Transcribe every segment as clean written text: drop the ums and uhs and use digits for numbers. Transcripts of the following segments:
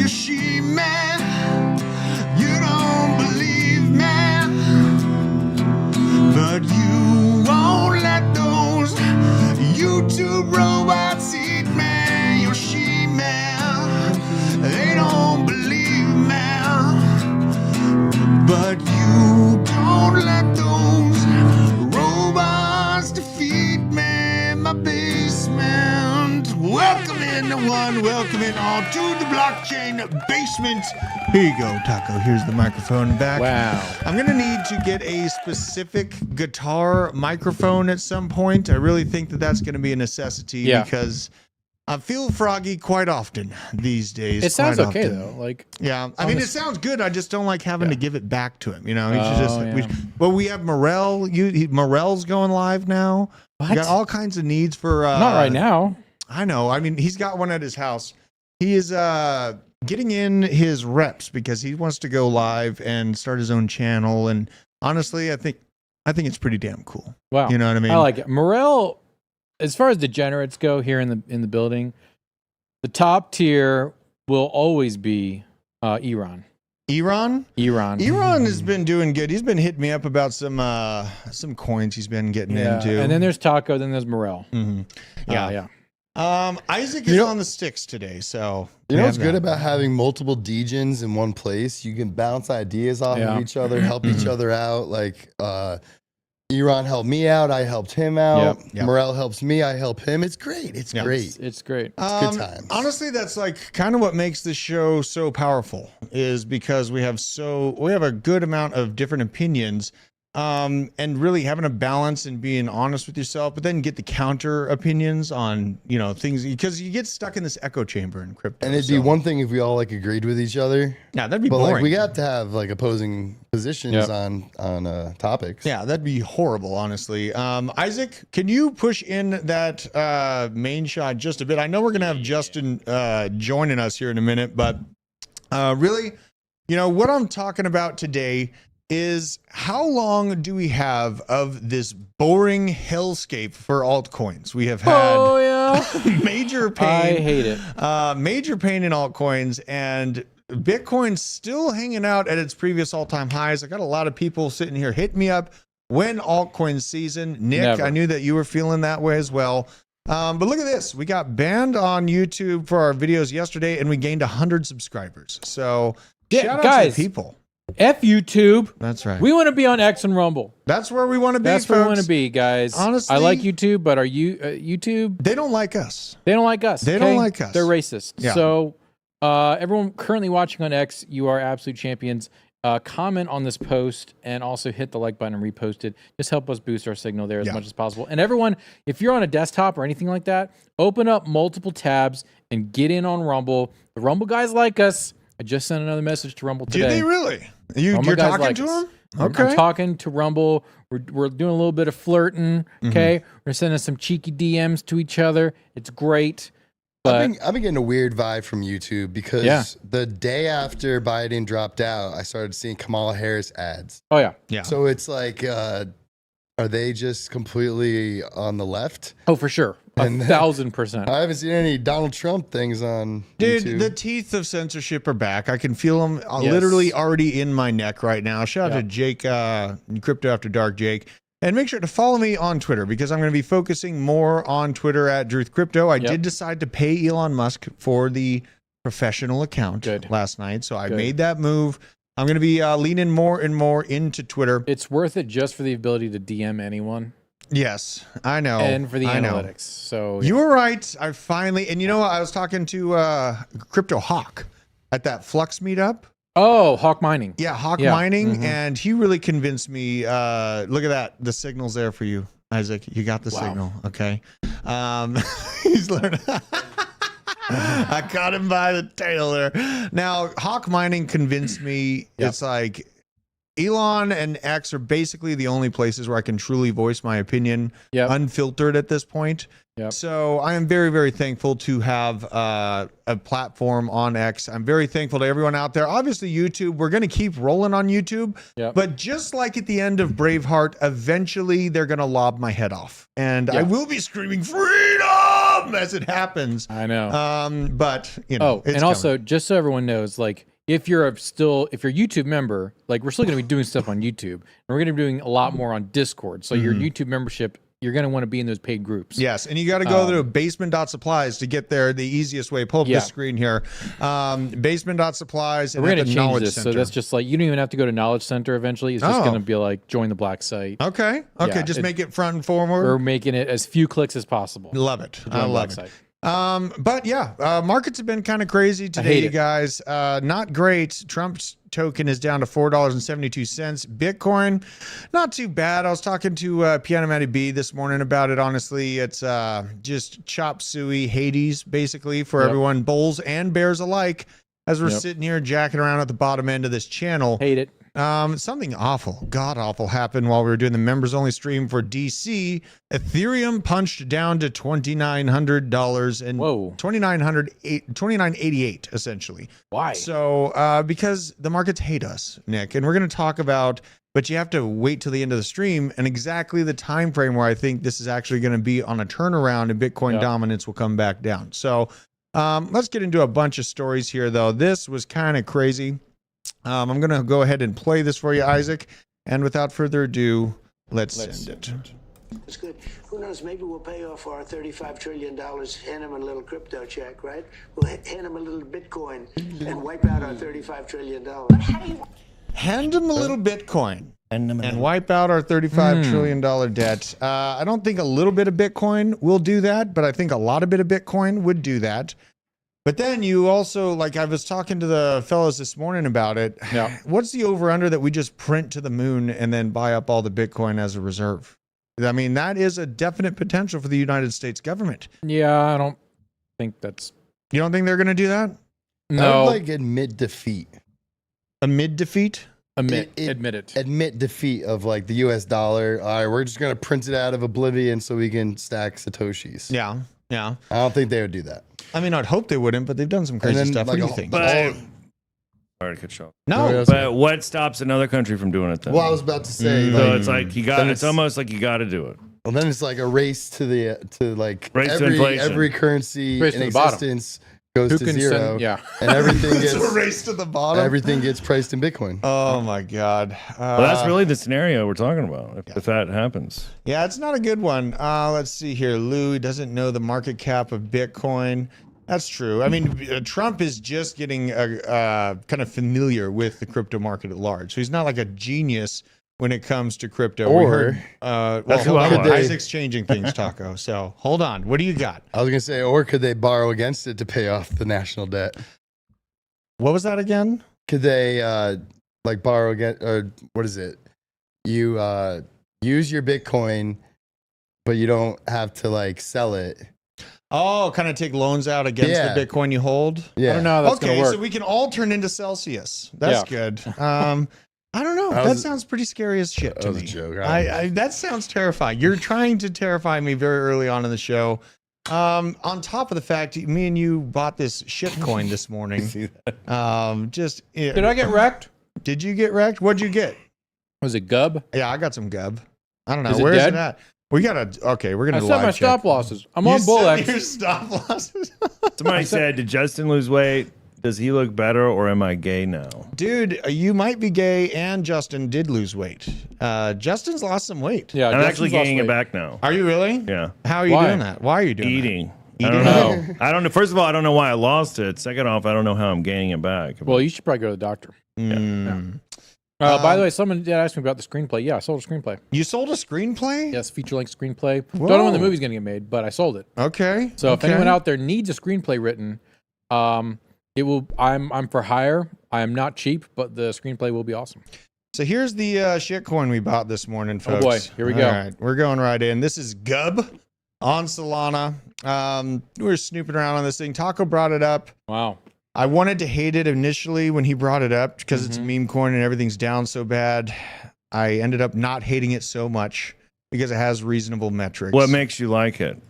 you she man. You don't believe man, but you won't let those YouTube robots eat man. You she man. They don't believe man, but you don't let those robots defeat man. My basement. Welcome in the one, welcome in all to the blockchain basement. Here you go, Taco. Here's the microphone back. Wow. I'm gonna need to get a specific guitar microphone at some point. I really think that that's gonna be a necessity because I feel froggy quite often these days. It sounds okay though. Like, yeah, I mean, it sounds good. I just don't like having to give it back to him. You know, we have Morel. Morel's going live now. What? We got all kinds of needs for. Not right now. I know. I mean, he's got one at his house. He is getting in his reps because he wants to go live and start his own channel. And honestly, I think it's pretty damn cool. Wow. You know what I mean? I like it. Morel, as far as degenerates go here in the building, the top tier will always be Iran. Iran Iran has been doing good. He's been hitting me up about some coins he's been getting into. And then there's Taco, then there's Morel. Mm-hmm. Yeah. Isaac is on the sticks today, so you know what's good about having multiple degens in one place? You can bounce ideas off of each other, help each other out. Like Iran helped me out, I helped him out. Yep. Morel helps me, I help him. It's great. It's great. It's great. It's good times. Honestly, that's like kind of what makes this show so powerful, is because we have a good amount of different opinions. And really having a balance and being honest with yourself, but then get the counter opinions on, things, because you get stuck in this echo chamber in crypto. And it'd be one thing if we all agreed with each other. Yeah, that'd be but boring. Like, we got to have opposing positions on topics. Yeah, that'd be horrible, honestly. Isaac, can you push in that main shot just a bit? I know we're gonna have Justin joining us here in a minute, but really, what I'm talking about today is how long do we have of this boring hellscape for altcoins? We have had major pain. I hate it. Major pain in altcoins, and Bitcoin's still hanging out at its previous all-time highs. I got a lot of people sitting here hitting me up when altcoin season. Nick, I knew that you were feeling that way as well. But look at this. We got banned on YouTube for our videos yesterday, and we gained 100 subscribers. So shout out to the people. F YouTube. That's right. We want to be on X and Rumble. That's where we want to be. That's where we want to be, guys. Honestly, I like YouTube, but are you YouTube? They don't like us. They don't like us. They don't like us. They're racist. Yeah. So, everyone currently watching on X, you are absolute champions. Comment on this post and also hit the like button and repost it. Just help us boost our signal there as much as possible. And everyone, if you're on a desktop or anything like that, open up multiple tabs and get in on Rumble. The Rumble guys like us. I just sent another message to Rumble today. Did they really? You're talking to them? Okay. I'm talking to Rumble. We're doing a little bit of flirting. Okay. We're sending some cheeky DMs to each other. It's great. But I've been getting a weird vibe from YouTube because the day after Biden dropped out, I started seeing Kamala Harris ads. Oh, yeah. Yeah. So it's like, are they just completely on the left? Oh, for sure. 1,000%. I haven't seen any Donald Trump things on YouTube. The teeth of censorship are back. I can feel them literally already in my neck right now. Shout out to Jake, Crypto After Dark Jake. And make sure to follow me on Twitter because I'm going to be focusing more on Twitter at Druth Crypto. I did decide to pay Elon Musk for the professional account last night. So I made that move. I'm going to be leaning more and more into Twitter. It's worth it just for the ability to DM anyone. Yes, I know. And for the analytics. So you were right. I finally, and I was talking to Crypto Hawk at that Flux meetup. Oh, Hawk Mining. Yeah, Hawk Mining. And he really convinced me. Look at that. The signal's there for you, Isaac. You got the signal. Okay. He's learning. I caught him by the tail there. Now, Hawk Mining convinced me. It's like Elon and X are basically the only places where I can truly voice my opinion unfiltered at this point. So I am very, very thankful to have a platform on X. I'm very thankful to everyone out there. Obviously, YouTube, we're going to keep rolling on YouTube. But just like at the end of Braveheart, eventually they're going to lob my head off. And I will be screaming freedom as it happens. I know. But you know, and also just so everyone knows, like if you're a YouTube member, like we're still going to be doing stuff on YouTube, and we're going to be doing a lot more on Discord. So your YouTube membership, you're going to want to be in those paid groups. Yes, and you got to go to basement.supplies to get there the easiest way. Pull up this screen here. Basement.supplies. We're going to change this. So that's just like, you don't even have to go to Knowledge Center eventually. It's just going to be like, join the black site. Okay. Just make it front and forward. We're making it as few clicks as possible. Love it. I love it. Site. But yeah, markets have been kind of crazy today, you guys. Not great. Trump's token is down to $4.72. Bitcoin, not too bad. I was talking to Piano Matty B this morning about it. Honestly, it's just chop suey Hades, basically, for everyone, bulls and bears alike, as we're sitting here jacking around at the bottom end of this channel. Hate it. Something awful, god awful happened while we were doing the members only stream for DC. Ethereum punched down to $2,900 and $2,988 essentially. Why? So, because the markets hate us, Nick, and we're going to talk about, but you have to wait till the end of the stream and exactly the time frame where I think this is actually going to be on a turnaround and Bitcoin dominance will come back down. So, let's get into a bunch of stories here though. This was kind of crazy. I'm going to go ahead and play this for you, Isaac. And without further ado, let's send it. It's good. Who knows? Maybe we'll pay off our $35 trillion, hand them a little crypto check, right? We'll hand them a little Bitcoin and wipe out our $35 trillion. Hand them a little Bitcoin and wipe out our $35 trillion debt. I don't think a little bit of Bitcoin will do that, but I think a lot of bit of Bitcoin would do that. But then you also, like I was talking to the fellows this morning about it. Yeah. What's the over-under that we just print to the moon and then buy up all the Bitcoin as a reserve? I mean, that is a definite potential for the United States government. Yeah, I don't think that's... You don't think they're going to do that? No. I would like admit defeat. Amid defeat? Admit it. Admit defeat of like the US dollar. All right, we're just going to print it out of oblivion so we can stack Satoshis. Yeah. Yeah. I don't think they would do that. I mean, I'd hope they wouldn't, but they've done some crazy stuff. What do you think? Sorry to cut you off. No, but what stops another country from doing it then? Well, I was about to say, so it's like it's almost like you got to do it. Well, then it's like a race to inflation. Every currency race in existence goes to zero. And everything gets it's a race to the bottom. Everything gets priced in Bitcoin. Oh my God. Well, that's really the scenario we're talking about. If that happens. Yeah, it's not a good one. Let's see here. Lou doesn't know the market cap of Bitcoin. That's true. I mean, Trump is just getting kind of familiar with the crypto market at large. So he's not like a genius when it comes to crypto. Or Isaac's changing things, Taco. So hold on. What do you got? I was gonna say, or could they borrow against it to pay off the national debt? What was that again? Could they like borrow against, or what is it? You use your Bitcoin, but you don't have to like sell it. Oh, kind of take loans out against the Bitcoin you hold? Yeah. I don't know how that's gonna work. So we can all turn into Celsius. That's good. I don't know. That sounds pretty scary as shit to me. That was a joke. That sounds terrifying. You're trying to terrify me very early on in the show. On top of the fact, me and you bought this shitcoin this morning. See that? Did I get wrecked? Did you get wrecked? What'd you get? Was it Gub? Yeah, I got some gub. I don't know. Is it Where is dead? it at? We gotta. Okay, we're gonna. I set my stop losses. I'm on Bull-X. Your stop losses. Somebody said, "Did Justin lose weight? Does he look better, or am I gay now?" Dude, you might be gay, and Justin did lose weight. Justin's lost some weight. Yeah, I'm actually gaining it back now. Are you really? Yeah. How are you doing that? Why are you doing Eating. that? I don't know. I don't know. First of all, I don't know why I lost it. Second off, I don't know how I'm gaining it back. Well, you should probably go to the doctor. By the way, someone did ask me about the screenplay. Yeah, I sold a screenplay. You sold a screenplay? Yes, feature-length screenplay. Whoa. Don't know when the movie's going to get made, but I sold it. Okay. So if anyone out there needs a screenplay written, it will. I'm for hire. I am not cheap, but the screenplay will be awesome. So here's the shitcoin we bought this morning, folks. Oh boy, here we go. All right, we're going right in. This is Gub on Solana. We were snooping around on this thing. Taco brought it up. Wow. I wanted to hate it initially when he brought it up because it's a meme coin and everything's down so bad. I ended up not hating it so much because it has reasonable metrics. What makes you like it?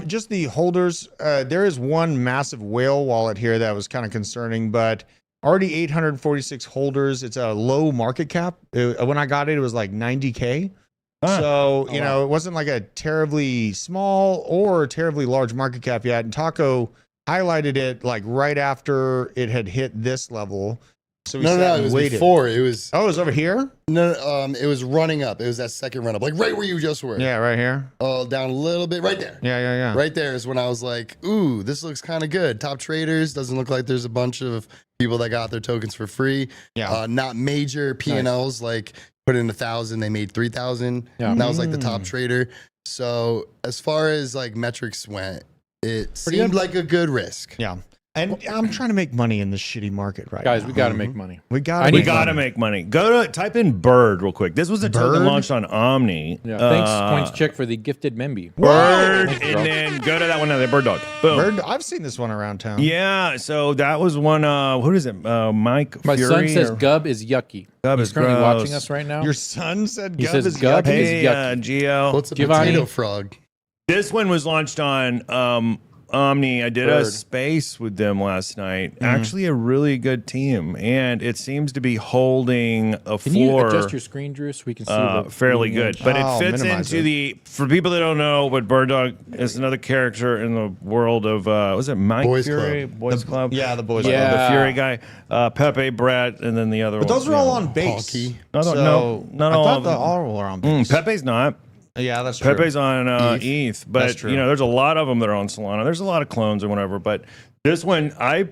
Just the holders. There is one massive whale wallet here that was kind of concerning, but already 846 holders. It's a low market cap. When I got it, it was like 90K. So, you know, it wasn't like a terribly small or terribly large market cap yet. And Taco highlighted it like right after it had hit this level. So we sat it and was waited. before. It was Oh, it was over here? no, it was running up. It was that second run up, like right where you just were. Yeah, right here. Oh, down a little bit, right there. Yeah. Right there is when I was like, ooh, this looks kind of good. Top traders, doesn't look like there's a bunch of people that got their tokens for free. Yeah. Not major P&Ls, like put in 1,000, they made 3,000. Yeah. And that was like the top trader. So as far as like metrics went, it seemed like a good risk. Yeah. And I'm trying to make money in this shitty market right Guys, now. we got to make money. We got We gotta make money. Go to type in Bird real quick. This was a token Bird? launched on Omni. Yeah. Thanks, Coins Chick, for the gifted Memby. Bird, Thanks, and bro. then go to that one now. The Bird Dog. Boom. Bird, I've seen this one around town. Yeah, so that was one. Who is it? Mike My Fury. son says or- Gub is yucky. Gub He's is currently gross. watching us right now. Your son said He Gub says is Gub yucky? is Hey, yucky. Gio. What's a Giovanni? potato frog? This one was launched on Omni. I did a Bird. space with them last night. Actually, a really good team, and it seems to be holding a Can you floor. adjust your screen, Drew, so we can see the Fairly leading good, edge? but Oh, it fits minimize into it. the. For people that don't know, but Bird Dog is another character in the world of was it Mike Boys Fury, Club. Boys Club? Yeah, the boys. Yeah. The Fury guy, Pepe, Brett, and then the other. But those one, are all you on know. base. Honky. No, So, not I all thought of the them. all were on base. Pepe's not. Yeah, that's true. Pepe's on ETH, but That's true. you know, there's a lot of them that are on Solana. There's a lot of clones or whatever, but this one I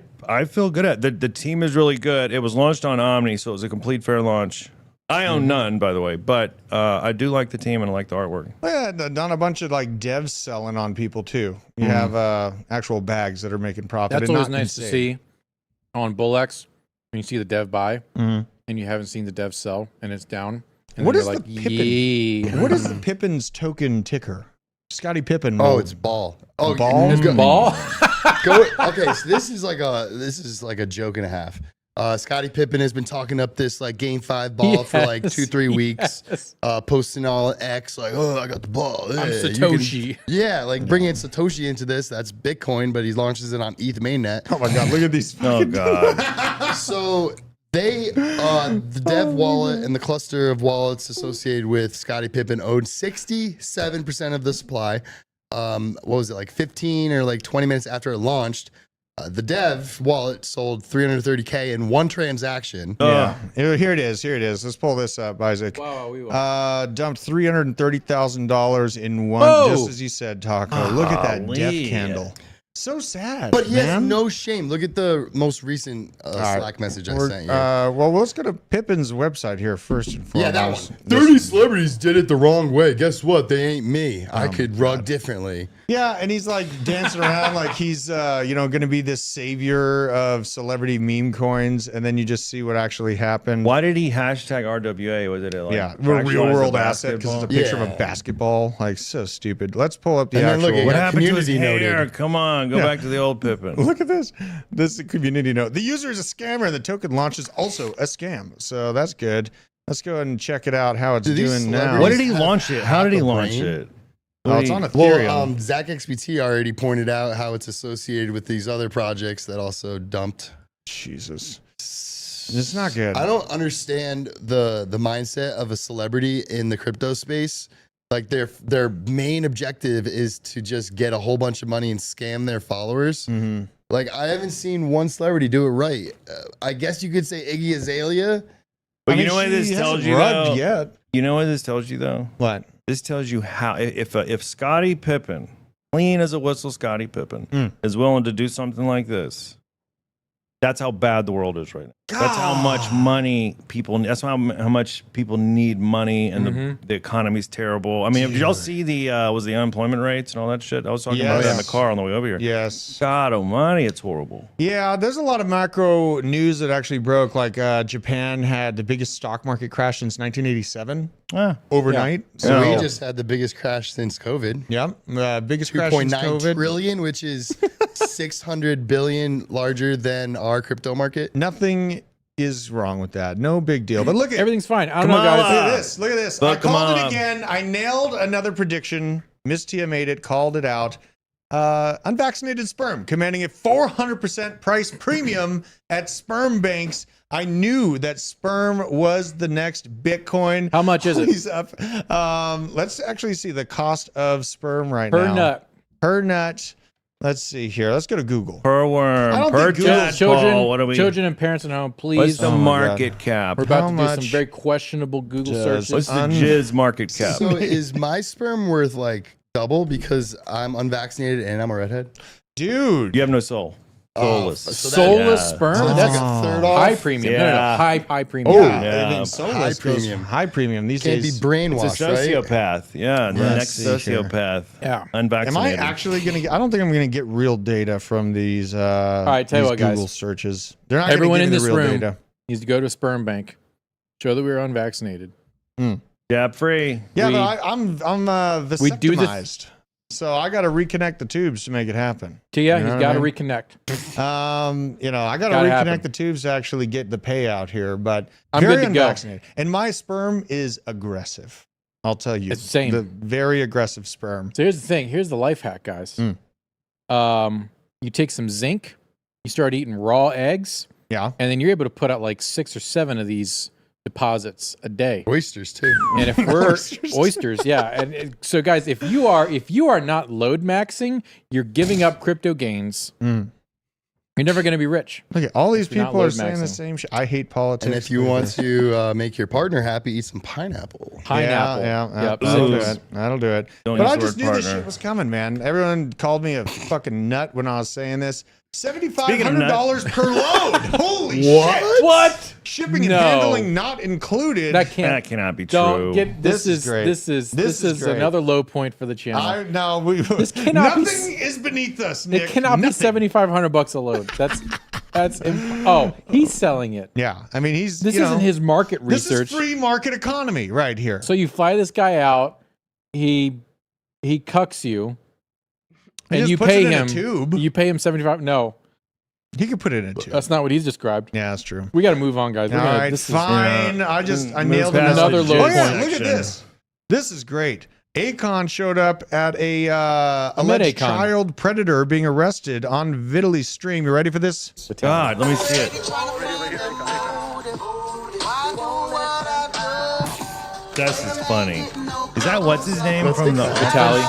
feel good at. The team is really good. It was launched on Omni, so it was a complete fair launch. I own none, by the way, but I do like the team and I like the artwork. Yeah, done a bunch of like devs selling on people too. You have actual bags that are making profit. That's and always not nice to insane. see on BullX when you see the dev buy Mhm. and you haven't seen the dev sell and it's down. And What then is you're the like, Pippin? "Yee." What is the Pippin's token ticker? Scotty Pippen. Oh, will- it's ball. Oh, Ball? it's Ball? Okay, so this is like a joke and a half. Scottie Pippen has been talking up this like Game 5 ball for like Yes, 2-3 weeks, yes. Posting all X like, oh, I got the ball. I'm Yeah, you can- Satoshi. Yeah, like bringing Satoshi into this. That's Bitcoin, but he launches it on ETH mainnet. Oh my God! Look at these. Oh God. So they, the dev wallet and the cluster of wallets associated with Scottie Pippen owed 67% of the supply. What was it, like 15 or like 20 minutes after it launched? The dev wallet sold 330K in one transaction. Yeah, here it is. Here it is. Let's pull this up, Isaac. Wow, we will. Dumped $330,000 in one, Whoa. just as you said, Taco. Look at that death Golly. candle. So sad. But he has man. no shame. Look at the most recent Slack message I sent you. Well, let's go to Pippin's website here first and foremost. Yeah, that one. 30 celebrities did it the wrong way. Guess what? They ain't me. I could rug differently. Yeah, and he's like dancing around like he's going to be this savior of celebrity meme coins, and then you just see what actually happened. Why did he hashtag RWA? Was it like Yeah, fractionalize real the world asset because it's a picture of Yeah. a basketball. Like so stupid. Let's pull up the And then actual. look, it What got happened to his community hair? noted. Come on, go back to the old Pippin. Look at this. This community note. The user is a scammer, and the token launch is also a scam. So that's good. Let's go ahead and check it out. How it's Do these doing now. celebrities What did he have launch it? How did he half a launch brain? it? Oh, it's on Well, Ethereum. Zach XBT already pointed out how it's associated with these other projects that also dumped. Jesus, it's not good. I don't understand the mindset of a celebrity in the crypto space. Like their main objective is to just get a whole bunch of money and scam their followers. Mhm. Like I haven't seen one celebrity do it right. I guess you could say Iggy Azalea. But I you mean, know what she this hasn't tells you rugged though? yet. You know what this tells you though? What? This tells you how if Scottie Pippen, clean as a whistle, Scottie Pippen is willing to do something like this. That's how bad the world is right now. That's how much money people. That's how much people need money, and the economy's terrible. I mean, did y'all see the was the unemployment rates and all that shit? I was talking about that in the Yes. car on the way over here. Yes. God almighty, it's horrible. Yeah, there's a lot of macro news that actually broke. Like Japan had the biggest stock market crash since 1987 overnight. So So we just had the biggest crash since COVID. yeah, biggest crash since 2.9 COVID. trillion, which is 600 billion larger than our crypto market. Nothing is wrong with that. No big deal. But look at Everything's fine. I don't Come know, guys. on. Look at this. Look at this. Look, I come called it on. again. I nailed another prediction. Miss Tia made it, called it out. Unvaccinated sperm commanding a 400% price premium at sperm banks I knew that sperm was the next Bitcoin. How much is it? He's up. Let's actually see the cost of sperm right Per now. nut. Per nut. Let's see here. Let's go to Google. Per I worm, don't per think Google- tadpole. What are we? Children and parents at home, What's please. the Oh my market cap? We're about How to do some much very questionable Google does- searches. What's the jizz market cap? So is my sperm worth like double because I'm unvaccinated and I'm a redhead? Dude. You have no soul. Soulless. so that- Soulless Yeah. sperm? So that's That's like a third off. high premium. No, no, Yeah. high premium. Yeah, Yeah. I mean, soulless High goes premium. high premium these Can't be days. It's a brainwashed, right? sociopath. Yeah, the Let's next see here. sociopath. Yeah. Am I Unvaccinated. actually going to get, I don't think I'm going to get real data from these, right, tell you these what, guys. Google searches. They're not Everyone going to in give me this the real room data. needs to go to a sperm bank, show that we are unvaccinated. Jab free. Yeah, We- but I'm we do the- vasectomized. So I got to reconnect the tubes to make it happen. Tia, You know he's what got to I mean? reconnect. I got to Gotta reconnect happen. the tubes to actually get the payout here, but I'm very good to go. unvaccinated. And my sperm is aggressive. I'll tell you. It's same. The very aggressive sperm. So here's the thing. Here's the life hack, guys. You take some zinc, you start eating raw eggs, Yeah. and then you're able to put out like 6 or 7 of these deposits a day. Oysters too. And if we're Oysters. oysters, yeah. And so, guys, if you are not load maxing, you're giving up crypto gains. You're never going to be rich. Look at all these You're not people are load saying the maxing. same shit. I hate politics. And if you want to make your partner happy, eat some pineapple. Pineapple. Yeah. Yep. That'll do Ooh. it. That'll do it. Don't But use I the just word knew this partner. shit was coming, man. Everyone called me a fucking nut when I was saying this. Speaking of $7,500 per load. Holy shit. What? Shipping and No. handling not included. That can't. That cannot be Don't true. get. This is great. This is great. another low point for the channel. This cannot be nothing is beneath us, Nick. It cannot Nothing. be $7,500 a load. Oh, he's selling it. Yeah, I mean he's. This you isn't know, his market This research. is free market economy right here. So you fly this guy out, he cucks you, He and just you puts pay it in a him. tube. You pay him 75. No, He could put it in a tube. that's not what he's described. Yeah, that's true. We got to move on, guys. All right, this is- fine. Yeah. I Move nailed past another the low Oh jizz yeah, point. look at section. this. This is great. Akon showed up at a met alleged Akon. child predator being arrested on Vitaly's stream. You ready for this? God, let me see it. This is funny. Is that what's his name from the Vitaly.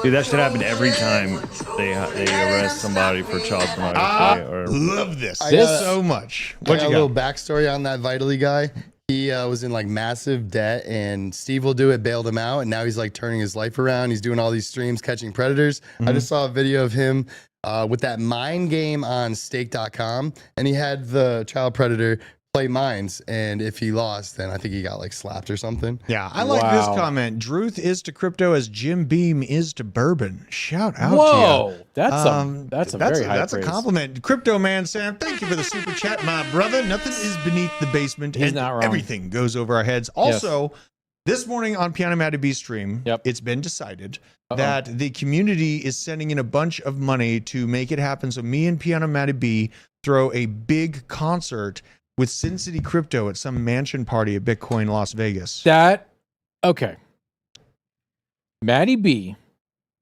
Dude, that should happen every time they arrest somebody for child pornography. Or Love this This- so much. I What got you a little got? backstory on that Vitally guy. He was in like massive debt, and Steve will do it, bailed him out, and now he's like turning his life around. He's doing all these streams, catching predators. I just saw a video of him with that mine game on stake.com, and he had the child predator play mines, and if he lost, then I think he got like slapped or something. Yeah, I like Wow. this comment. Druth is to crypto as Jim Beam is to bourbon. Shout out to you. Whoa, that's a very high that's praise. a compliment. Crypto Man Sam, thank you for the super chat, my brother. Nothing is beneath the basement, He's and not wrong. everything goes over our heads. Also, this morning on Piano Matty B stream, Yep. it's been decided that the community is sending in a bunch of money to make it happen. So me and Piano Matty B throw a big concert with Sin City Crypto at some mansion party at Bitcoin Las Vegas. Okay. Matty B,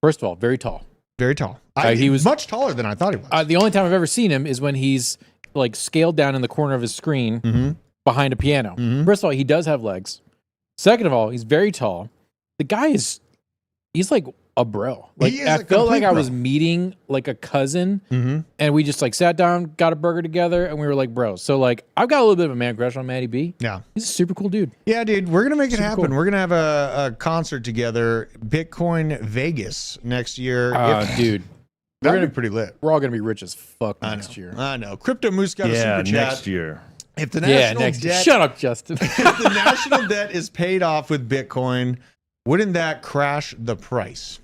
first of all, very tall. Very tall. He was much taller than I thought he was. The only time I've ever seen him is when he's like scaled down in the corner of his screen Mhm. behind a piano. Mhm. First of all, he does have legs. Second of all, he's very tall. The guy he's like a bro. Like He is I a felt like complete I bro. was meeting like a cousin, Mm-hmm. and we just like sat down, got a burger together, and we were like bros. So like I've got a little bit of a man crush on Matty B. Yeah. He's a super cool dude. Yeah, dude, we're going to make it Super happen. cool. We're going to have a concert together, Bitcoin Vegas next year. Dude, That'd gonna- be pretty lit. we're all gonna be rich as fuck I next know. year. I know. Crypto Moose got a yeah, super chat. next year. If the Yeah, national next year. debt, Shut up, Justin. if the national debt is paid off with Bitcoin, wouldn't that crash the price?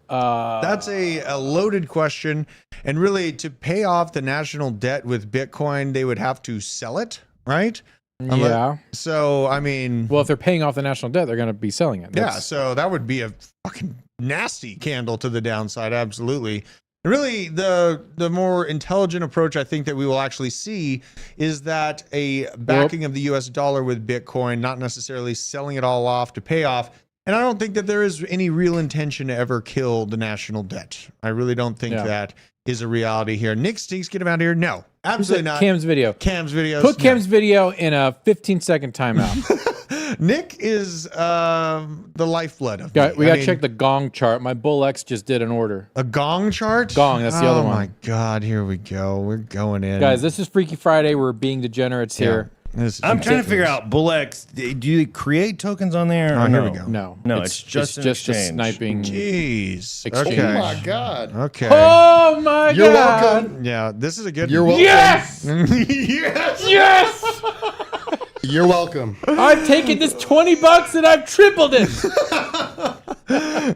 That's a loaded question. And really, to pay off the national debt with Bitcoin, they would have to sell it, right? yeah. So, I mean, Well, if they're paying off the national debt, they're going to be selling it. yeah, That's- so that would be a fucking nasty candle to the downside. Absolutely. And really, the more intelligent approach I think that we will actually see is that a backing of the US dollar with Bitcoin, not necessarily selling it all off to pay off. And I don't think that there is any real intention to ever kill the national debt. I really don't think that is a reality here. Nick Stinks, get him out of here. No, absolutely not. Cam's video. Cam's videos. Put Cam's video in a 15-second timeout. Nick is the lifeblood of We got to check the gong chart. My Bull X just did an order. a gong chart. Gong, that's the other one. Oh my God, here we go. We're going in, Guys, this is Freaky Friday. We're being degenerates here. I'm trying to figure out Bull-X. Do you create tokens on there? Oh, or here no? we go. No, it's just an a exchange. sniping. Jeez. Exchange. Okay. Oh my God. Okay. Oh my You're God. welcome. Yeah, this is a good. You're welcome. Yes! Yes. Yes! You're welcome. I've taken this $20 and I've tripled it.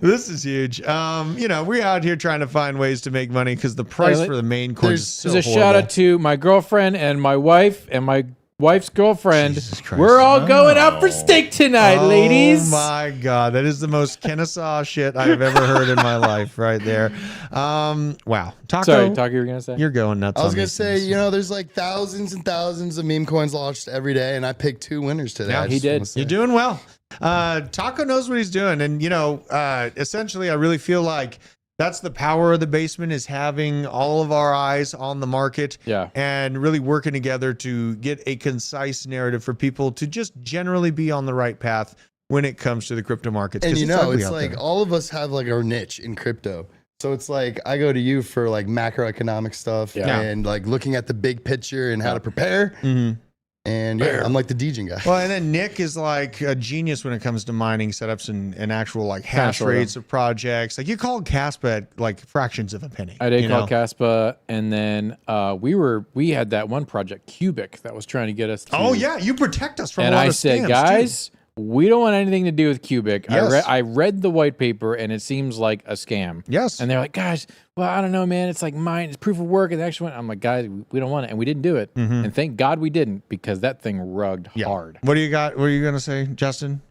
This is huge. We're out here trying to find ways to make money because the price for the main coins is so There's a horrible. shout out to my girlfriend and my wife and my wife's girlfriend. Jesus Christ. We're all going out for steak tonight, ladies. Oh my God, that is the most Kennesaw shit I've ever heard in my life, right there. Wow, Taco. Sorry, Taco, you were gonna say? You're going nuts. I was on gonna these say, things. there's like thousands and thousands of meme coins launched every day, and I picked 2 winners today. Yeah, I he just did. wanna say. You're doing well. Taco knows what he's doing, and essentially, I really feel like that's the power of the basement is having all of our eyes on the market, and really working together to get a concise narrative for people to just generally be on the right path when it comes to the crypto markets. And ugly it's out like there. all of us have like our niche in crypto. So it's like I go to you for like macroeconomic stuff and like looking at the big picture and how to prepare. Mhm. And I'm like the DJing guy. Well, and then Nick is like a genius when it comes to mining setups and actual like hash rates of projects. Like you called Caspa at like fractions of a penny. I did call Caspa, and then we had that one project, Cubic, that was trying to get us to. Oh yeah, you protect us from and a lot I of said, scams, guys, we don't want anything to do with Cubic. Yes. I read the white paper, and it seems like a scam. Yes. And they're like, guys, well, I don't know, man. It's like mine. It's proof of work. And the actual one. I'm like, guys, we don't want it. And we didn't do it. And thank God we didn't, because that thing rugged hard. What do you got? What are you going to say, Justin?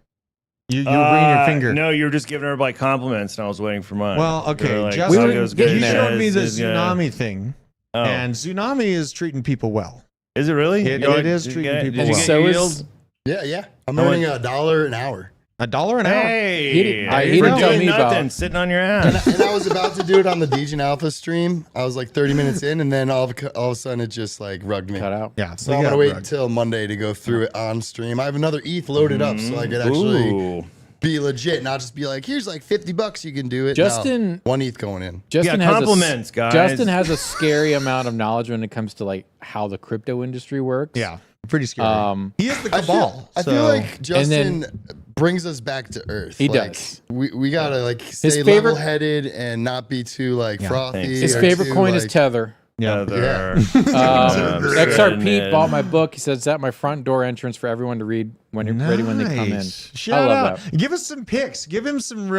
You were bringing your finger. No, you were just giving everybody compliments, and I was waiting for mine. Well, okay. They were like, Justin, "Taco's good, you showed me the is good." tsunami thing. Oh. And tsunami is treating people well. Is it really? It is treating people Did you well. get So your is- yield? Yeah. I'm How earning much? $1 an hour. $1 an hour. Hey, He didn't- he for didn't tell doing me about- nothing, sitting on your ass. And I was about to do it on the Degen Alpha stream. I was like 30 minutes in, and then all of a sudden it just like rugged me. Cut out. Yeah. So we I'm got gonna wait rugged. until Monday to go through it on stream. I have another ETH loaded up, so I could actually Ooh. be legit, not just be like, here's like $50 you can do it. Justin- No, 1 ETH going in. Justin Yeah, has compliments, guys. Justin has a scary amount of knowledge when it comes to like how the crypto industry works. Yeah. Pretty scary. He is the I cabal. feel like Justin then- brings us back to earth. He Like, does. We gotta like stay favorite- level-headed and not be too like frothy. Thanks. his or favorite too, coin is like- Tether. Other- XRP bought my book. He said it's at my front door entrance for everyone to read when you're ready when they come in. Nice. I Shout love out. that. Give us some picks. Give him some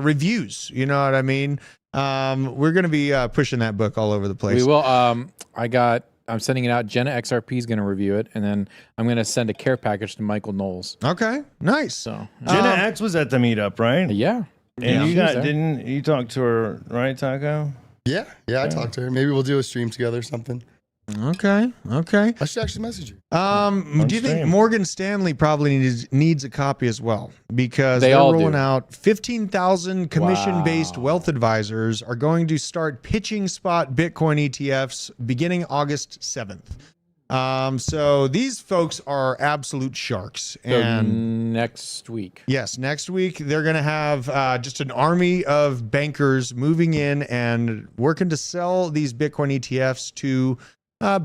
reviews. You know what I mean? We're gonna be pushing that book all over the place. We will. I'm sending it out. Jenna XRP is going to review it, and then I'm going to send a care package to Michael Knowles. Okay. Nice. So Jenna X was at the meetup, right? yeah. And She was there. didn't you talk to her, right, Taco? Yeah, I talked to her. Maybe we'll do a stream together or something. Okay. Okay. I should actually message her. Do you think stream. Morgan Stanley probably needs a copy as well? Because They they're all rolling do. out 15,000 commission-based Wow. wealth advisors are going to start pitching spot Bitcoin ETFs beginning August 7th. So these folks are absolute sharks. So And next week. yes, next week they're going to have just an army of bankers moving in and working to sell these Bitcoin ETFs to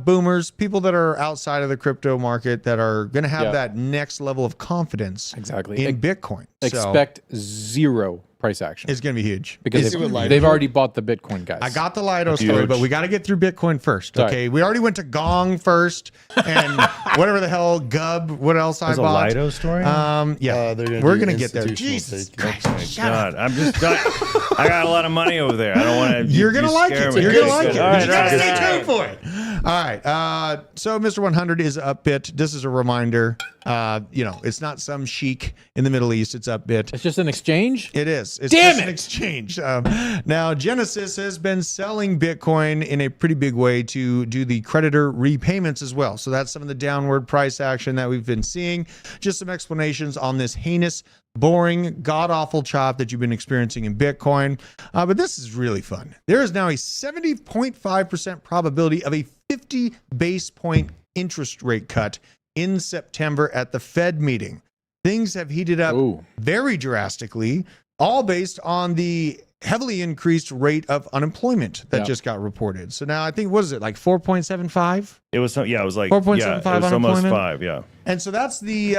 boomers, people that are outside of the crypto market that are going to have that next level of confidence Exactly. in Bitcoin. So Expect zero price action it's going to be huge. because Is it with Lido? they've already bought the Bitcoin guys. I got the Lido story, Huge. but we got to get through Bitcoin first. Sorry. Okay. We already went to Gong first and whatever the hell, Gub, what else I There's a bought. Lido story? Yeah. They're gonna We're do going to get there. institutional Jesus staking. Christ. Shut up. God, I got a lot of money over there. I don't want to. You're going to like it. You're going to like it. You All right, got to all stay right. tuned for it. All right. So Mr. 100 is Upbit. This is a reminder. It's not some sheik in the Middle East. It's Upbit. It's just an exchange? It is. It's Damn just it! an exchange. Now, Genesis has been selling Bitcoin in a pretty big way to do the creditor repayments as well. So that's some of the downward price action that we've been seeing. Just some explanations on this heinous, boring, god-awful chop that you've been experiencing in Bitcoin. But this is really fun. There is now a 70.5% probability of a 50 base point interest rate cut in September at the Fed meeting. Things have heated up very drastically, all based on the heavily increased rate of unemployment that just got reported. So now I think, what is it, like 4.75? It was, it was like 4.75 it was almost 5, yeah. And so that's the,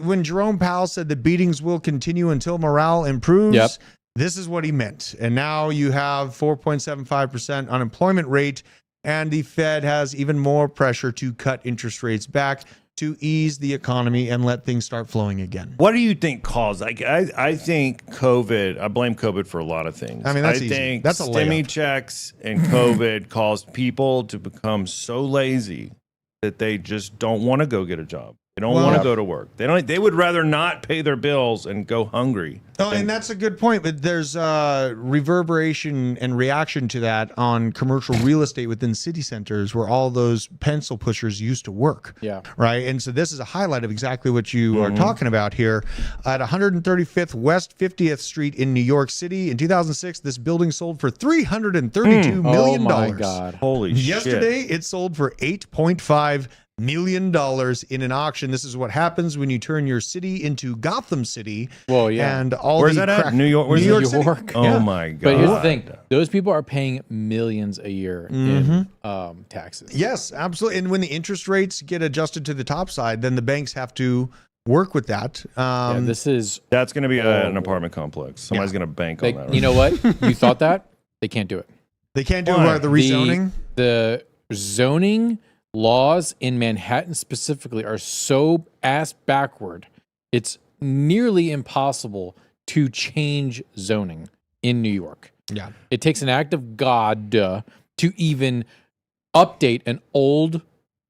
when Jerome Powell said the beatings will continue until morale improves, this is what he meant. And now you have 4.75% unemployment rate, and the Fed has even more pressure to cut interest rates back to ease the economy and let things start flowing again. What do you think caused? Like, I think COVID. I blame COVID for a lot of things. I mean, that's I easy. think That's a stimmy layup. checks and COVID caused people to become so lazy that they just don't want to go get a job. They don't want to go to work. They would rather not pay their bills and go hungry. Oh, and that's a good point. But there's reverberation and reaction to that on commercial real estate within city centers where all those pencil pushers used to work. Yeah. Right. And so this is a highlight of exactly what you are talking about here. At 135th West 50th Street in New York City in 2006, this building sold for $332 million. Oh my God. Holy shit. Yesterday, it sold for $8.5 million in an auction. This is what happens when you turn your city into Gotham City. Well, yeah. And all Where's the that at? New York? Where's New York New City. York? Oh Yeah. my God. But here's the thing: those people are paying millions a year in taxes. Yes, absolutely. And when the interest rates get adjusted to the top side, then the banks have to work with that. This is That's going to be an apartment complex. Somebody's going to bank on that. Right? You know what? You thought that? They can't do it. They can't do Why? the rezoning. The zoning laws in Manhattan specifically are so ass backward. It's nearly impossible to change zoning in New York. Yeah. It takes an act of God to even update an old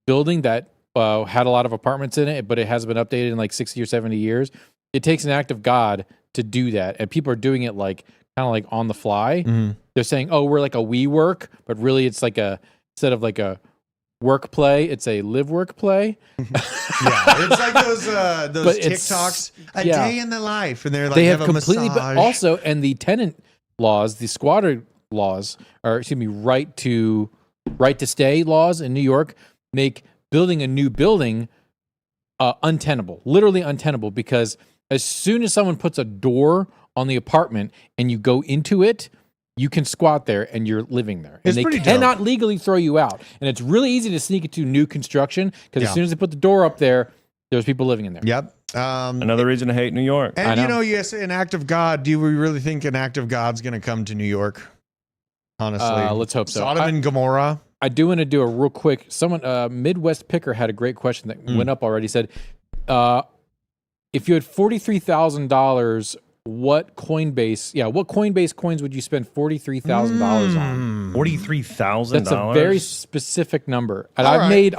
building that had a lot of apartments in it, but it hasn't been updated in like 60 or 70 years. It takes an act of God to do that. And people are doing it like kind of like on the fly. They're saying, oh, we're like a WeWork, but really it's like instead of like a work play, it's a live work play. It's like those But it's- TikToks, a yeah. day in the life, and they're like They have a completely, massage. but also, and the tenant laws, the squatter laws, or excuse me, right to stay laws in New York make building a new building untenable, literally untenable, because as soon as someone puts a door on the apartment and you go into it, you can squat there and you're living there. And It's they pretty cannot legally throw you out. And it's really easy to sneak into new construction because as soon as they put the door up there, there's people living in there. Yep. Another reason to hate New York. And I know. yes, an act of God. Do we really think an act of God's going to come to New York? Honestly, Let's hope so. Sodom and Gomorrah. I do want to do a real quick. Someone, Midwest Picker, had a great question that went up already. Said, if you had $43,000, what Coinbase coins would you spend $43,000 on? $43,000. That's a very specific number. And All I've right. made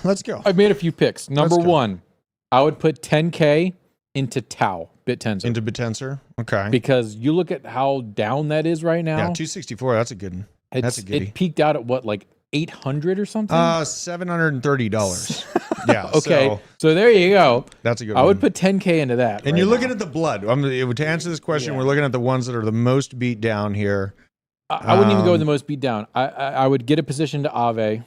Let's go. I've made a few picks. Number Let's go. one, I would put 10K into Tau BitTensor Into Bitensor. Okay. because you look at how down that is right now. Yeah, 264. That's a good one. That's a goodie. It peaked out at what, like 800 or something? $730. Yeah. Okay, so there you go. That's a good I one. would put 10K into that. And right you're looking now. at the blood. To answer this question, we're looking at the ones that are the most beat down here. I wouldn't even go with the most beat down. I would get a position to Aave.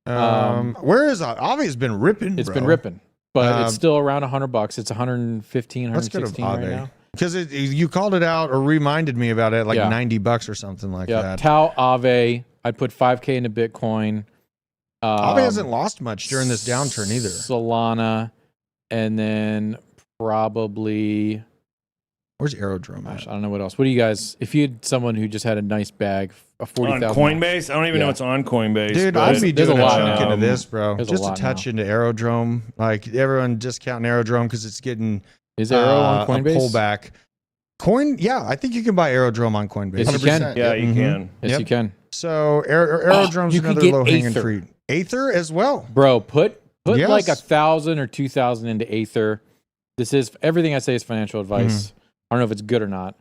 Where is Avi's been ripping? It's bro. been ripping, but it's still around $100. It's 115, Let's get 116 right Aave. now. Because you called it out or reminded me about it like Yeah. $90 or something like Yeah, that. Tau, Aave. I'd put 5K into Bitcoin. Aave hasn't lost much during this downturn either. Solana, and then probably, Where's Aerodrome gosh, at? I don't know what else. What do you guys? If you had someone who just had a nice bag, a On 40,000. Coinbase? I don't even know what's on Coinbase. Dude, but I'd be there's a doing a lot chunk now. into this, bro. There's a Just a lot touch now. into Aerodrome. Like everyone discounting Aerodrome because it's getting Is Arrow on Coinbase? a pullback. I think you can buy Aerodrome on Coinbase. Yes, you can. 100%. yeah, Yep. you can. Yes, Yep. you can. So aerodrome's you can another get low hanging Aether. fruit. Aether as well. Bro, put Yes. like 1,000 or 2,000 into Aether. This is everything I say is financial advice. I don't know if it's good or not.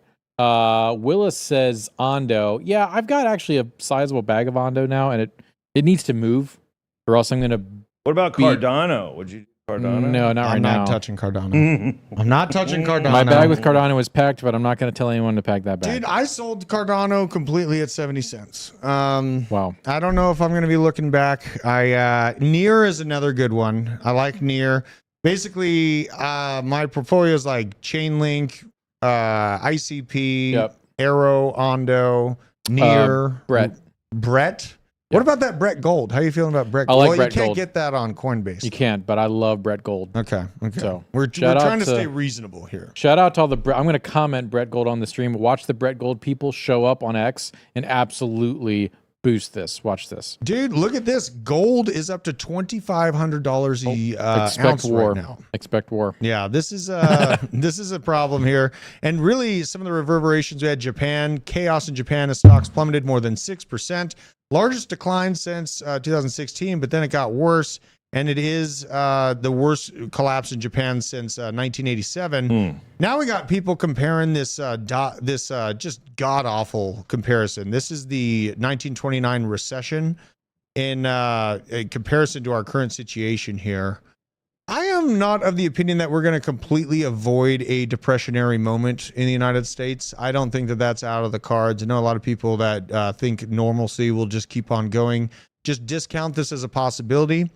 Willis says Ando. Yeah, I've got actually a sizable bag of Ando now, and it needs to move, or else I'm gonna. What about Cardano? Would you Cardano? No, not right I'm now. not touching Cardano. I'm not touching Cardano. My bag with Cardano was packed, but I'm not going to tell anyone to pack that bag. Dude, I sold Cardano completely at 70 cents. Wow. I don't know if I'm going to be looking back. Near is another good one. I like Near. Basically, my portfolio is like Chainlink, ICP, Arrow, Ando, Near, Brett. What about that Brett Gold? How are you feeling about Brett Gold? I like Brett you can't Gold. get that on Coinbase. You can't, but I love Brett Gold. Okay. So we're shout out trying to to- stay reasonable here. Shout out to all the. I'm going to comment Brett Gold on the stream. Watch the Brett Gold people show up on X and absolutely boost this. Watch this. Dude, look at this. Gold is up to $2,500 a Expect ounce war. right now. Expect war. Yeah, this is this is a problem here. And really, some of the reverberations we had: Japan, chaos in Japan as stocks plummeted more than 6%, largest decline since 2016. But then it got worse, and it is the worst collapse in Japan since 1987. Now we got people comparing this just god awful comparison. This is the 1929 recession in comparison to our current situation here. I am not of the opinion that we're going to completely avoid a depressionary moment in the United States. I don't think that that's out of the cards. I know a lot of people that think normalcy will just keep on going. Just discount this as a possibility.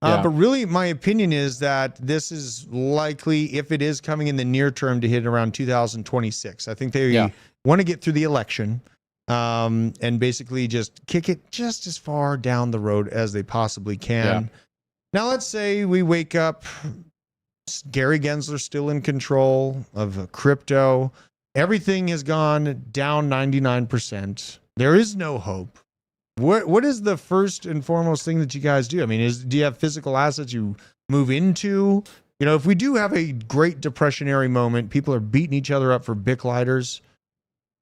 But really, my opinion is that this is likely, if it is coming in the near term, to hit around 2026. I think they want to get through the election and basically just kick it just as far down the road as they possibly can. Yeah. Now, let's say we wake up, Gary Gensler's still in control of crypto. Everything has gone down 99%. There is no hope. What is the first and foremost thing that you guys do? I mean, do you have physical assets you move into? You know, if we do have a great depressionary moment, people are beating each other up for Bic lighters.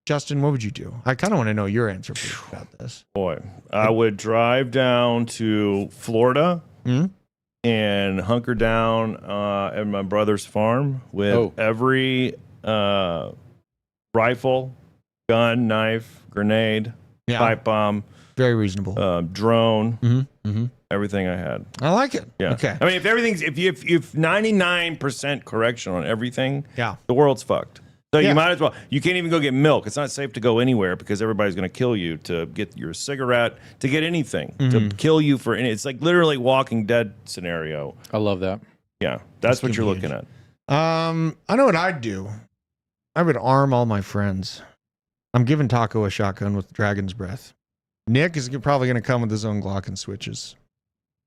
Justin, what would you do? I kind of want to know your answer about this. Boy, I would drive down to Florida and hunker down at my brother's farm with every rifle, gun, knife, grenade, pipe bomb. Very reasonable. Drone, everything I had. I like it. Yeah. Okay. I mean, if 99% correction on everything, the world's fucked. So you might as well. You can't even go get milk. It's not safe to go anywhere because everybody's going to kill you to get your cigarette, to get anything, to kill you for any. It's like literally Walking Dead scenario. I love that. Yeah, that's what you're looking at. I know what I'd do. I would arm all my friends. I'm giving Taco a shotgun with Dragon's Breath. Nick is probably going to come with his own Glock and switches.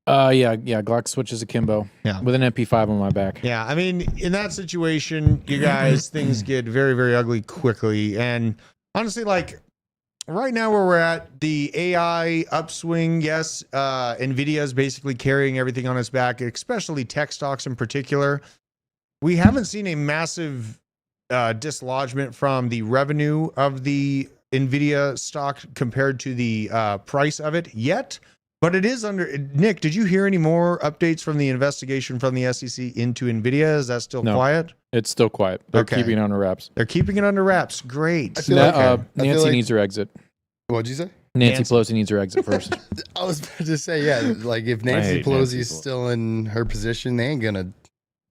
Yeah. Glock switches akimbo. Yeah. With an MP5 on my back. Yeah. I mean, in that situation, you guys, things get very, very ugly quickly. And honestly, like right now where we're at, the AI upswing, yes, NVIDIA is basically carrying everything on its back, especially tech stocks in particular. We haven't seen a massive dislodgement from the revenue of the NVIDIA stock compared to the price of it yet. But it is under. Nick, did you hear any more updates from the investigation from the SEC into NVIDIA? Is that still quiet? It's still quiet. They're keeping it under wraps. They're keeping it under wraps. Great. Nancy needs her exit. What'd you say? Nancy Pelosi needs her exit first. I was about to say, yeah, like if Nancy Pelosi's still in her position, they ain't gonna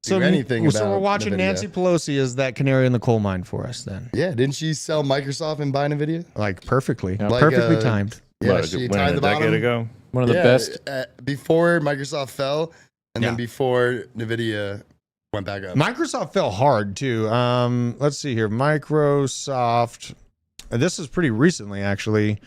do anything about it. So we're watching Nancy Pelosi as that canary in the coal mine for us then. Yeah, didn't she sell Microsoft and buy NVIDIA? Like perfectly. Yeah. Like, perfectly timed. Yeah, she tied the bottom. Ago? One of the best. Before Microsoft fell, and then before NVIDIA went back up. Microsoft fell hard too. Let's see here. Microsoft. This is pretty recently, actually.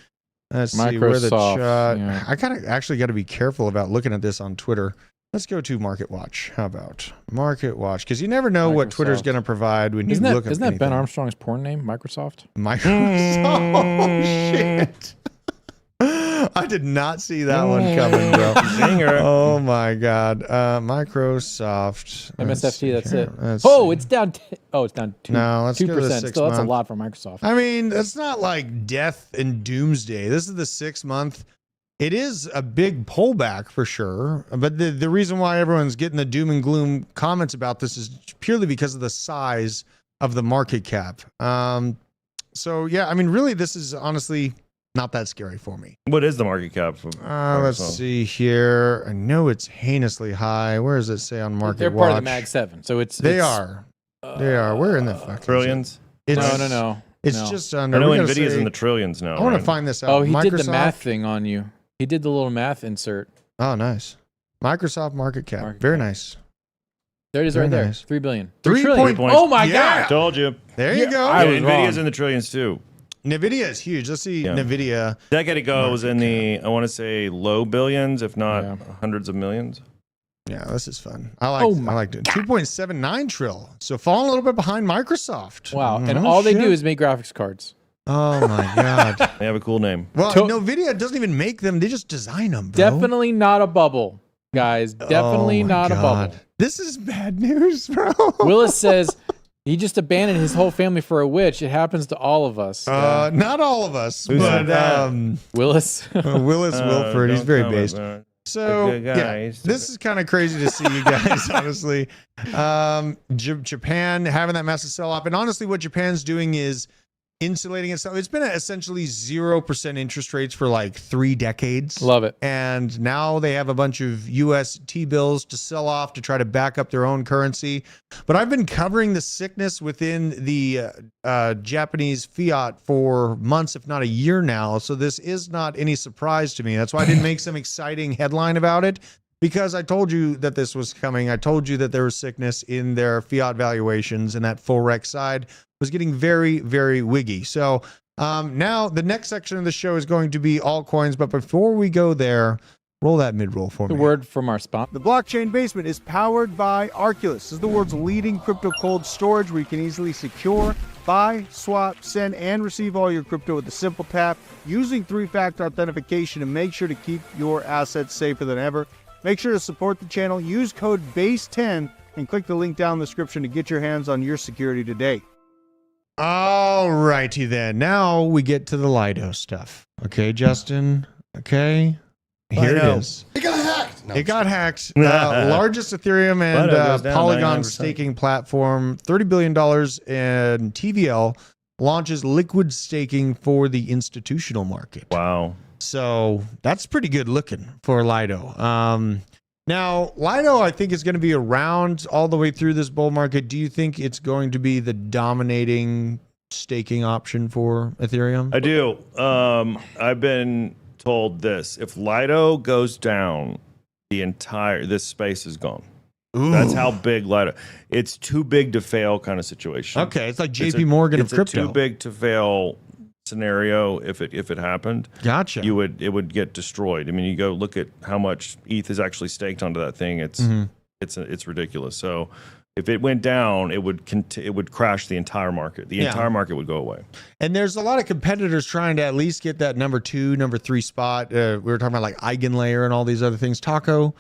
Let's see where the chart. Yeah. I kind of actually got to be careful about looking at this on Twitter. Let's go to Market Watch. How about Market Watch? Because you never know what Twitter's going to provide when you look at Isn't that Ben Armstrong's porn name? Microsoft? Microsoft. Oh, shit. I did not see that one coming, bro. Zinger. Oh my God. Microsoft. MSFT, that's it. Let's Oh, see. it's down. It's down 2%. No, let's go to the 2%. 6 Still, that's a month. lot for Microsoft. I mean, it's not like death and doomsday. This is the 6 month. It is a big pullback for sure. But the reason why everyone's getting the doom and gloom comments about this is purely because of the size of the market cap. So yeah, I mean, really, this is honestly not that scary for me. What is the market cap? Let's see here. I know it's heinously high. Where does it say on Market They're Watch? part of the Mag 7, so They are. Where in the fuck? is it? Trillions. It's, No. It's No. just under. I know we gotta Nvidia's say- in the trillions now. I want right? to find this out. Oh, he did the Microsoft- math thing on you. He did the little math insert. Oh, nice. Microsoft market cap. Market Very cap. nice. There it is, Very right there. nice. 3 billion. 3 trillion. point- Oh my Yeah. God. Told you. There you Yeah, go. I was Nvidia's wrong. in the trillions too. Nvidia is huge. Let's see Yeah. Nvidia. Decade ago, it was in the, I want to say, low billions, if not Yeah. hundreds of millions. Yeah, this is fun. I like. Oh I my like it. 2.79 trill. So falling a little bit behind Microsoft. Wow. And Oh, all they shit. do is make graphics cards. Oh my God. They have a cool name. Well, To- Nvidia doesn't even make them. They just design them. Bro. Definitely not a bubble, guys. Definitely Oh my not a God. bubble. This is bad news, bro. Willis says he just abandoned his whole family for a witch. It happens to all of us. Not all of us, Who but said that? Willis. Willis Wilford. He's Don't very comment, based. man. So Good yeah, guys. this is kind of crazy to see you guys, honestly. Japan having that massive sell-off, and honestly, what Japan's doing is insulating itself. It's been at essentially 0% interest rates for like 3 decades. Love it. And now they have a bunch of US T-bills to sell off to try to back up their own currency. But I've been covering the sickness within the Japanese fiat for months, if not a year now. So this is not any surprise to me. That's why I didn't make some exciting headline about it, because I told you that this was coming. I told you that there was sickness in their fiat valuations, and that Forex side was getting very, very wiggy. So now the next section of the show is going to be altcoins. But before we go there, roll that mid-roll for The me. word from our sponsor. The Blockchain Basement is powered by Arculus. This is the world's leading crypto cold storage where you can easily secure, buy, swap, send, and receive all your crypto with a simple tap using 3-factor authentication to make sure to keep your assets safer than ever. Make sure to support the channel. Use code BASE10 and click the link down in the description to get your hands on your security today. All righty then. Now we get to the Lido stuff. Okay, Justin. Okay. Here it Lido. is. It got hacked. No, It got hacked. Largest Ethereum and Lido goes down Polygon 99%. staking platform, $30 billion, and TVL launches liquid staking for the institutional market. Wow. So that's pretty good looking for Lido. Now, Lido, I think, is going to be around all the way through this bull market. Do you think it's going to be the dominating staking option for Ethereum? I do. I've been told this. If Lido goes down, this space is gone. That's how big Lido. It's too big to fail kind of situation. Okay, it's like It's JP Morgan of it's a crypto. too big to fail scenario. If it happened, Gotcha. it would get destroyed. I mean, you go look at how much ETH is actually staked onto that thing. It's ridiculous. So if it went down, it would crash the entire market. The entire market would go away. And there's a lot of competitors trying to at least get that number 2, number 3 spot. We were talking about like Eigenlayer and all these other things. Taco,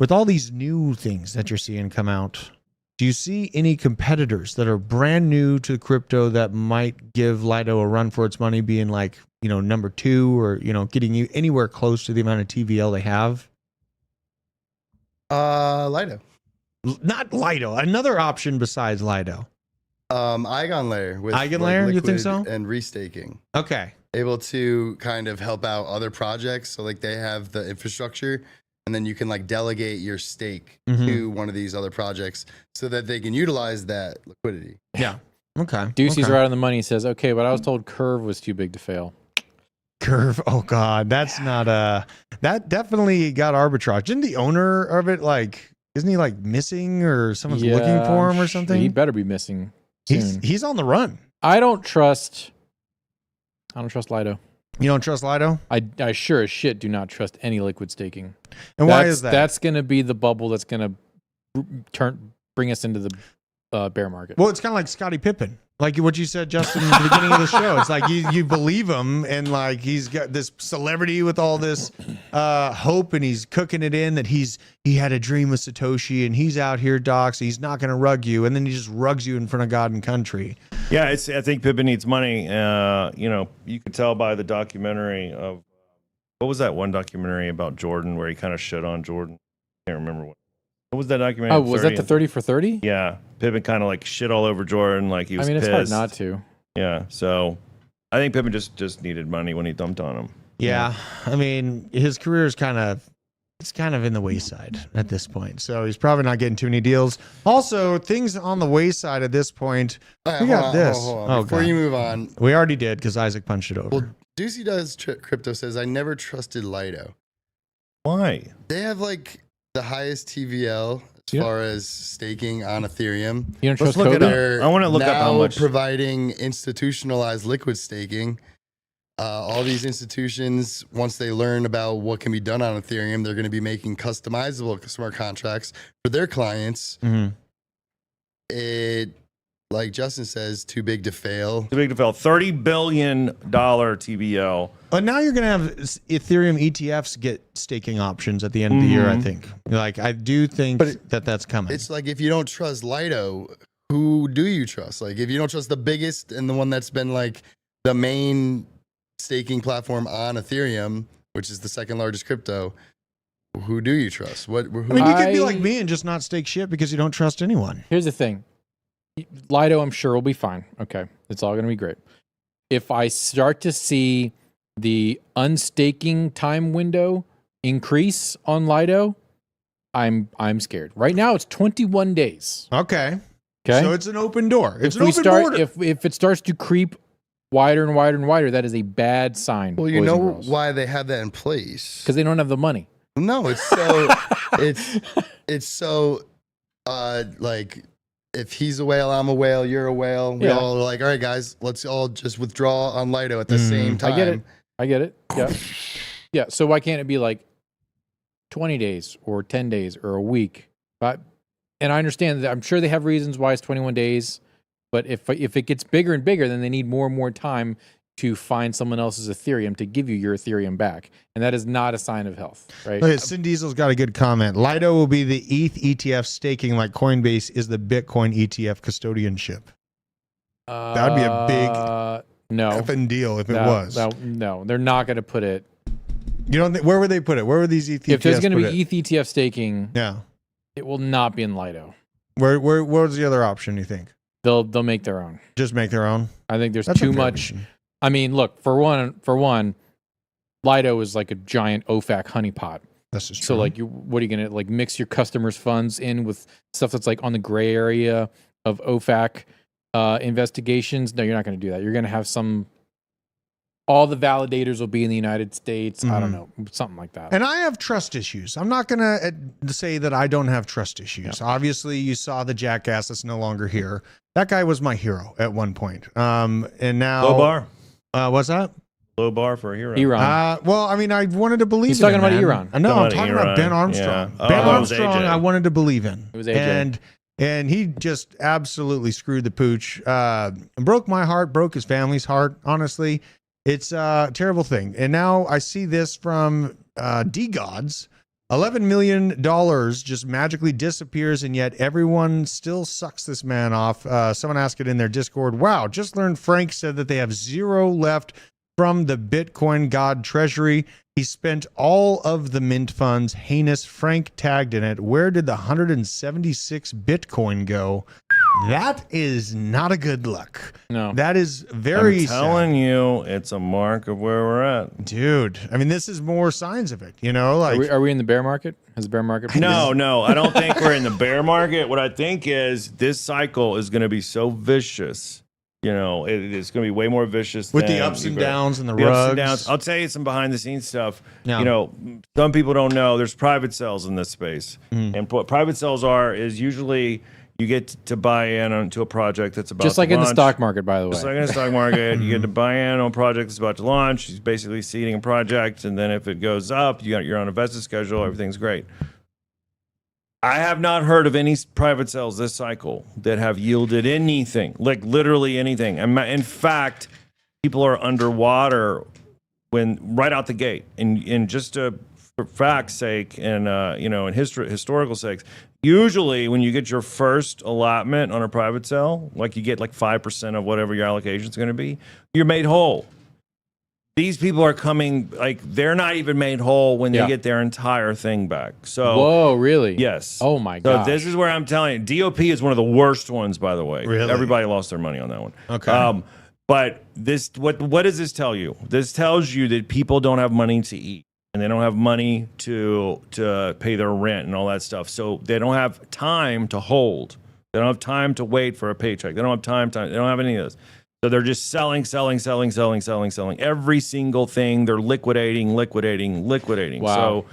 with all these new things that you're seeing come out, do you see any competitors that are brand new to crypto that might give Lido a run for its money, being like, number 2 or, getting you anywhere close to the amount of TVL they have? Lido. Not Lido, another option besides Lido. Eigen layer with Eigenlayer, you think liquid so? and restaking. Okay. Able to kind of help out other projects. So like they have the infrastructure and then you can like delegate your stake to one of these other projects so that they can utilize that liquidity. Yeah. Okay. Ducey's okay. right on the money. He says, okay, but I was told Curve was too big to fail. Curve. Oh God, that's not that definitely got arbitrage. Didn't the owner of it isn't he like missing or someone's looking for him or something? He better be missing soon. He's on the run. I don't trust Lido. You don't trust Lido? I sure as shit do not trust any liquid staking. And why is that? That's going to be the bubble that's going to bring us into the bear market. Well, it's kind of like Scottie Pippen, like what you said, Justin, in the beginning of the show. It's like you believe him, and like he's got this celebrity with all this hope, and he's cooking it in that he had a dream with Satoshi, and he's out here, Doc, so he's not going to rug you, and then he just rugs you in front of God and country. Yeah, I think Pippen needs money. You could tell by the documentary of what was that one documentary about Jordan where he kind of shit on Jordan. I can't remember what was that documentary? Oh, was that the 30 for 30? Yeah, Pippen kind of like shit all over Jordan, like he was. It's pissed. hard not to. Yeah, so I think Pippen just needed money when he dumped on him. Yeah, I mean, his career is kind of in the wayside at this point, so he's probably not getting too many deals. Also, things on the wayside at this point. Right, We got this. Hold on. Before God. you move on, We already did because Isaac punched it over. well, Deucey Does Crypto says, I never trusted Lido. Why? They have like the highest TVL as Yeah. far as staking on Ethereum. You don't Let's trust look it Kobe? up. They're I wanna look up how now much- providing institutionalized liquid staking. All these institutions, once they learn about what can be done on Ethereum, they're going to be making customizable smart contracts for their clients. Mhm. It, like Justin says, too big to fail. Too big to fail. $30 billion TVL. But now you're going to have Ethereum ETFs get staking options at the end of the year, I think. Like, I do think that's coming. It's like if you don't trust Lido, who do you trust? Like if you don't trust the biggest and the one that's been like the main staking platform on Ethereum, which is the second largest crypto, who do you trust? Who, I mean, you could be like me and just not stake shit because you don't trust anyone. Here's the thing. Lido, I'm sure, will be fine. Okay. It's all going to be great. If I start to see the unstaking time window increase on Lido, I'm scared. Right now, it's 21 days. Okay. Okay. So it's an open door. It's if an open border. if it starts to creep wider and wider and wider, that is a bad sign. Well, you know why they have that in place? Because they don't have the money. No, it's so it's so like if he's a whale, I'm a whale, you're a whale. We all are like, all right, guys, let's all just withdraw on Lido at the same time. I get it. Yeah. Yeah. So why can't it be like 20 days or 10 days or a week? But and I understand that I'm sure they have reasons why it's 21 days. But if it gets bigger and bigger, then they need more and more time to find someone else's Ethereum to give you your Ethereum back. And that is not a sign of health, right? Okay, Sin Diesel's got a good comment. Lido will be the ETH ETF staking like Coinbase is the Bitcoin ETF custodianship. That'd be a big effing deal if it was. No, they're not going to put it. You don't think, where would they put it? Where would these ETH ETFs If there's going to put be it? ETH ETF staking, Yeah. it will not be in Lido. Where's the other option, you think? They'll make their own. Just make their own? I think there's That's a too fair much. reason. I mean, look, for one, Lido is like a giant OFAC honeypot. That's just true. So like, what are you gonna like mix your customers' funds in with stuff that's like on the gray area of OFAC investigations? No, you're not going to do that. You're going to have all the validators will be in the United States. I don't know, something like that. And I have trust issues. I'm not going to say that I don't have trust issues. Yeah. Obviously, you saw the jackass that's no longer here. That guy was my hero at one point. And now... Low bar. What's that? Low bar for a hero. Iran. Well, I mean, I wanted to believe He's talking about Iran. No, I'm talking about Ben Armstrong. Yeah. Ben Armstrong, I wanted to believe in. It was AJ. And he just absolutely screwed the pooch. Broke my heart, broke his family's heart, honestly. It's a terrible thing. And now I see this from DeGods. $11 million just magically disappears, and yet everyone still sucks this man off. Someone asked it in their Discord. Wow, just learned Frank said that they have 0 left from the Bitcoin God treasury. He spent all of the mint funds. Heinous. Frank tagged in it. Where did the 176 Bitcoin go? That is not a good look. No. That is very I'm telling sad. you, it's a mark of where we're at. Dude, I mean, this is more signs of it, you know? Like, Are we in the bear market? Has the bear market been No, I don't think we're in the bear market. What I think is this cycle is going to be so vicious. You know, it's going to be way more vicious with than the ups and you- downs and the the rugs. ups and downs. I'll tell you some behind the scenes stuff. Yeah. You know, some people don't know there's private sales in this space. And what private sales is usually you get to buy in onto a project that's about just like to in the launch. stock market, by the way? Just like in the stock market, you get to buy in on a project that's about to launch. He's basically seeding a project, and then if it goes up, you're on a vested schedule. Everything's great. I have not heard of any private sales this cycle that have yielded anything, like literally anything. And in fact, people are underwater when right out the gate. And just for fact's sake and in historical sakes, usually when you get your first allotment on a private sale, like you get like 5% of whatever your allocation is going to be, you're made whole. These people are coming, like, they're not even made whole when they get their entire thing back. So, whoa, really? Yes. Oh my god. So this is where I'm telling you, DOP is one of the worst ones, by the way. Really? Everybody lost their money on that one. Okay. But this, what does this tell you? This tells you that people don't have money to eat, and they don't have money to pay their rent and all that stuff. So they don't have time to hold. They don't have time to wait for a paycheck. They don't have time. They don't have any of this. So they're just selling every single thing. They're liquidating. Wow.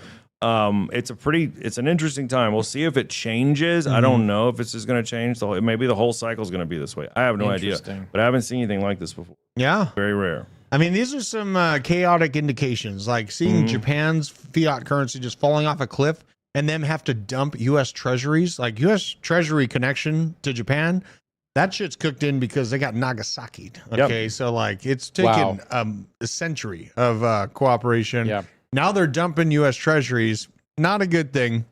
So it's an interesting time. We'll see if it changes. I don't know if this is going to change. Maybe the whole cycle is going to be this way. I have no idea, but I haven't seen anything like this before. Yeah. Very rare. I mean, these are some chaotic indications, like seeing Japan's fiat currency just falling off a cliff and them have to dump U.S. treasuries, like U.S. treasury connection to Japan. That shit's cooked in because they got Nagasaki'd. Okay, so like it's taken a century of cooperation. Yeah. Now they're dumping U.S. treasuries. Not a good thing,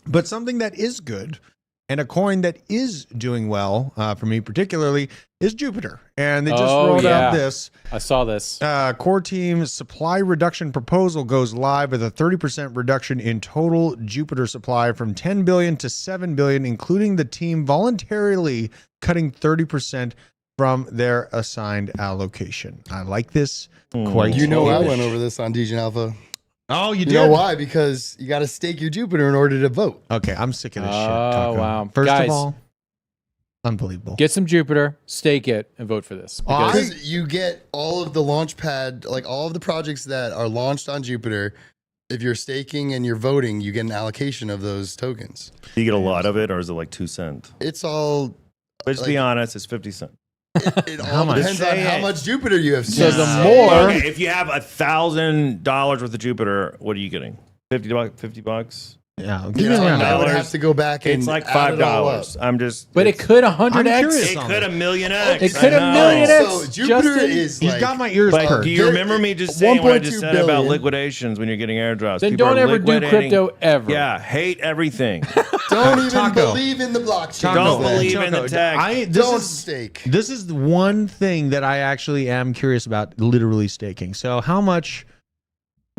but something that is good, and a coin that is doing well for me particularly is Jupiter. And they just rolled out this. I saw this. Core team's supply reduction proposal goes live with a 30% reduction in total Jupiter supply from 10 billion to 7 billion, including the team voluntarily cutting 30% from their assigned allocation. I like this quite. You know, I went over this on Degen Alpha. Oh, you did? You know why? Because you got to stake your Jupiter in order to vote. Okay, I'm sick of this shit. Oh, Taco. wow. First Guys, of all, unbelievable. Get some Jupiter, stake it, and vote for this. Because you get all of the launch pad, like all of the projects that are launched on Jupiter. If you're staking and you're voting, you get an allocation of those tokens. Do you get a lot of it, or is it like 2 cents? It's all. Let's be honest, it's 50 cents. It all depends on how much Jupiter you have. So the more, okay, if you have $1,000 worth of Jupiter, what are you getting? $50? Yeah, I give me around would $10. have to go back and It's like add it all up. $5. I'm just. but it could 100x. I'm curious. It could 1,000,000x. It could I know. 1,000,000x. So Jupiter Justin, is He's like, got my ears But perked. do you remember me just saying what I just 1.2 said about billion. liquidations when you're getting airdrops? Then People don't are ever do liquidating. crypto ever. Yeah, hate everything. don't even Taco. believe in the blockchain. Don't man. believe in the tech. Don't stake. This is the one thing that I actually am curious about, literally staking. So how much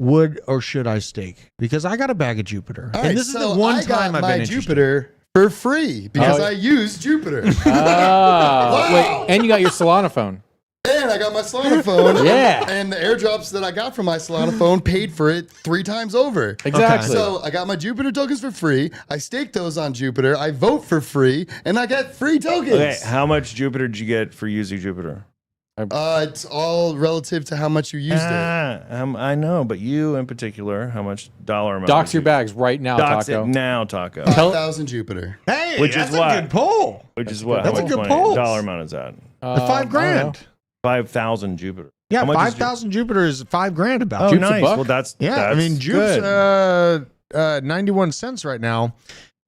would or should I stake? Because I got a bag of Jupiter. All and right, this is so the one I time got I've my been interested. Jupiter for free because Oh. I use Jupiter. Ah, wait, and you got your Solana phone. And I got my Solana phone. Yeah. And the airdrops that I got from my Solana phone paid for it 3 times over. Exactly. So I got my Jupiter tokens for free. I stake those on Jupiter. I vote for free, and I get free tokens. Okay, how much Jupiter did you get for using Jupiter? It's all relative to how much you used it. I know, but you in particular, how much dollar amount? Dox did your you- bags right now, Dox Taco. it now, Taco. 5,000 Jupiter. Hey, Which that's is what? a good poll. Which is what? That's how a much good money? pulse. Dollar amount is that? The I don't $5,000. know. 5,000 Jupiter. Yeah, How much is 5,000 Jupiter is $5,000 about. Oh, Jupe's a nice. buck? Well, that's Yeah, I mean, Jupe's good. 91 cents right now.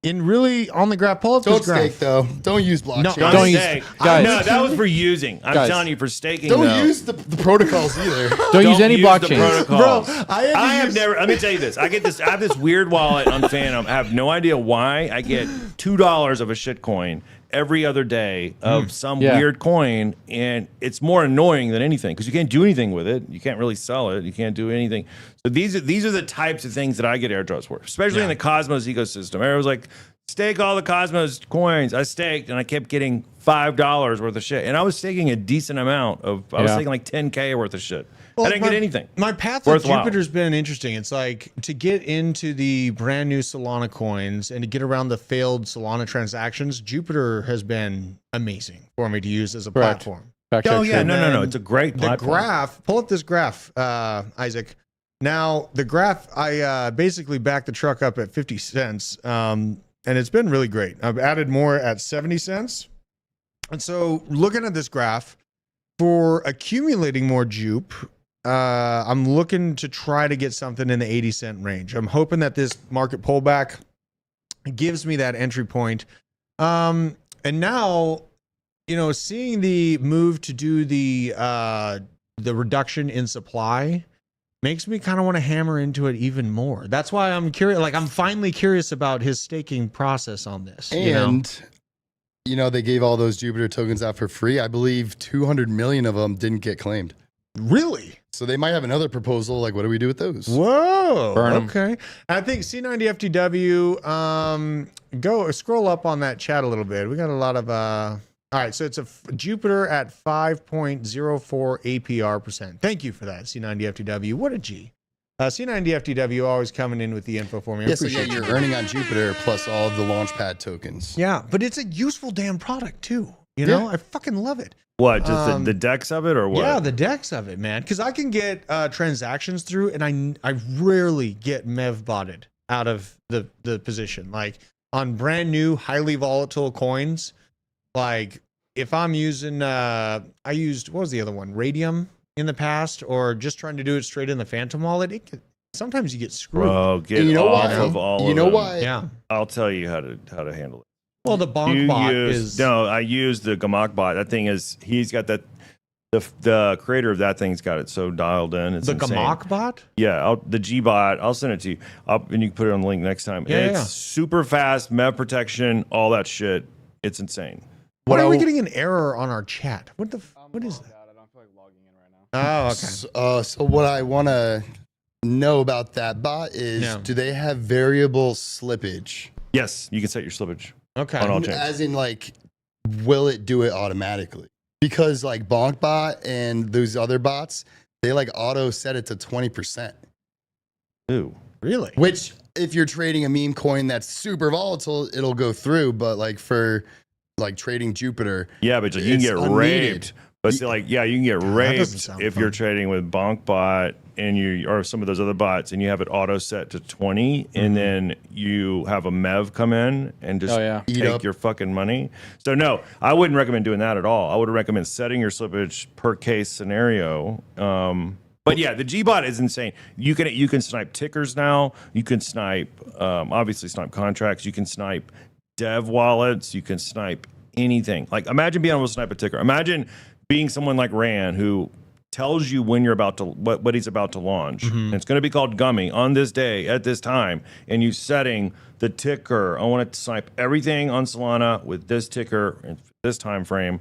In really, on the graph, pull up Don't this graph. stake, though. Don't use blockchain. No, Don't use- stake. guys. No, that was for using. I'm Guys. telling you, for staking. Don't though. use the protocols either. Don't use any the blockchains. protocols. Bro, I have never. Let me tell you this. I have this weird wallet on Phantom. I have no idea why. I get $2 of a shitcoin every other day of some Yeah. weird coin, and it's more annoying than anything because you can't do anything with it. You can't really sell it. You can't do anything. So these are the types of things that I get airdrops for, especially in the Cosmos ecosystem. Everyone's like, stake all the Cosmos coins. I staked, and I kept getting $5 worth of shit, and I was staking a decent amount of. I was Yeah. staking like 10K worth of shit. Well, I didn't get anything. My path with Worthwhile. Jupiter's been interesting. It's like to get into the brand new Solana coins and to get around the failed Solana transactions, Jupiter has been amazing for me to use as a Correct. platform. Fact Oh check, yeah, sure. no. It's a great The platform. graph, pull up this graph, Isaac. Now, the graph, I basically backed the truck up at 50 cents, and it's been really great. I've added more at 70 cents. And so looking at this graph, for accumulating more Jupe, I'm looking to try to get something in the 80 cent range. I'm hoping that this market pullback gives me that entry point. And now, seeing the move to do the reduction in supply makes me kind of want to hammer into it even more. That's why I'm curious. Like, I'm finally curious about his staking process on this. And they gave all those Jupiter tokens out for free. I believe 200 million of them didn't get claimed. Really? So they might have another proposal. Like, what do we do with those? Whoa. Burn 'em. Okay. I think C90FTW, go scroll up on that chat a little bit. We got a lot of, all right. So it's a Jupiter at 5.04 APR%. Thank you for that, C90FTW. What a G. C90FTW always coming in with the info for me. I Yeah, so appreciate you're you. earning on Jupiter plus all of the Launchpad tokens. Yeah, but it's a useful damn product too. I fucking love it. What? Just the DEX of it, or what? Yeah, the DEX of it, man. Because I can get transactions through, and I rarely get MEV botted out of the position. Like on brand new, highly volatile coins, like if I'm using, I used, what was the other one? Radium in the past, or just trying to do it straight in the Phantom wallet. Sometimes you get screwed. Bro, get And you know off why? of all of You know them. why? Yeah. I'll tell you how to handle it. Well, the bonk bot is. No, I use the Gamok bot. That thing is, he's got that. The creator of that thing's got it so dialed in. It's the insane. Gamok bot? Yeah, the G bot. I'll send it to you. And you can put it on the link next time. Yeah, It's super fast, MEV protection, all that shit. It's insane. Why are we getting an error on our chat? What is that? I don't feel like logging in right now. Oh, okay. So what I want to know about that bot is, do they have variable slippage? Yes, you can set your slippage Okay. on all chains. As in, like, will it do it automatically? Because like BonkBot and those other bots, they like auto set it to 20%. Ooh. Really? Which, if you're trading a meme coin that's super volatile, it'll go through. But like for like trading Jupiter, Yeah, but you can It's get unneeded. raped. But see, like, yeah, you can get doesn't raped sound if fun. you're trading with BonkBot and or some of those other bots, and you have it auto set to 20, and then you have a MEV come in and just Eat take up. your fucking money. So no, I wouldn't recommend doing that at all. I would recommend setting your slippage per case scenario. But yeah, the Gbot is insane. You can snipe tickers now. You can snipe obviously snipe contracts. You can snipe dev wallets. You can snipe anything. Like, imagine being able to snipe a ticker. Imagine being someone like Ran who tells you when you're about to what he's about to launch. And it's going to be called Gummy on this day at this time, and you setting the ticker. I want to snipe everything on Solana with this ticker and this time frame.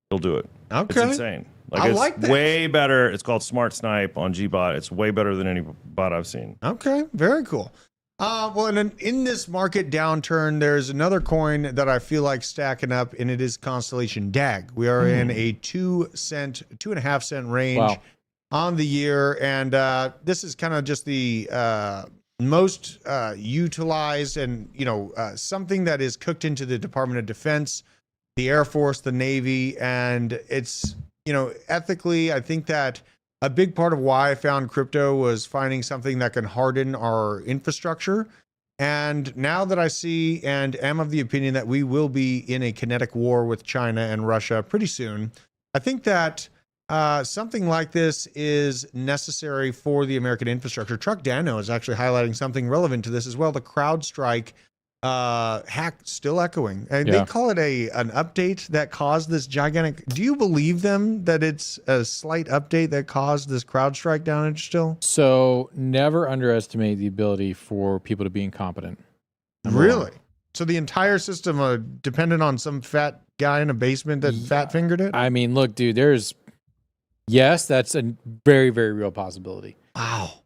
He'll do it. Okay. It's insane. I It's like that. way better. It's called Smart Snipe on Gbot. It's way better than any bot I've seen. Okay, very cool. Well, and in this market downturn, there's another coin that I feel like stacking up, and it is Constellation DAG. We are in a 2.5 cent range on the year, and this is kind of just the most utilized and something that is cooked into the Department of Defense, the Air Force, the Navy, and it's ethically, I think that a big part of why I found crypto was finding something that can harden our infrastructure. And now that I see and am of the opinion that we will be in a kinetic war with China and Russia pretty soon, I think that something like this is necessary for the American infrastructure. Truck Dano is actually highlighting something relevant to this as well. The CrowdStrike hack still echoing, and they call it an update that caused this gigantic. Do you believe them that it's a slight update that caused this CrowdStrike downage still? So never underestimate the ability for people to be incompetent. Really? So the entire system depended on some fat guy in a basement that fat fingered it? I mean, look, dude, that's a very, very real possibility. Wow.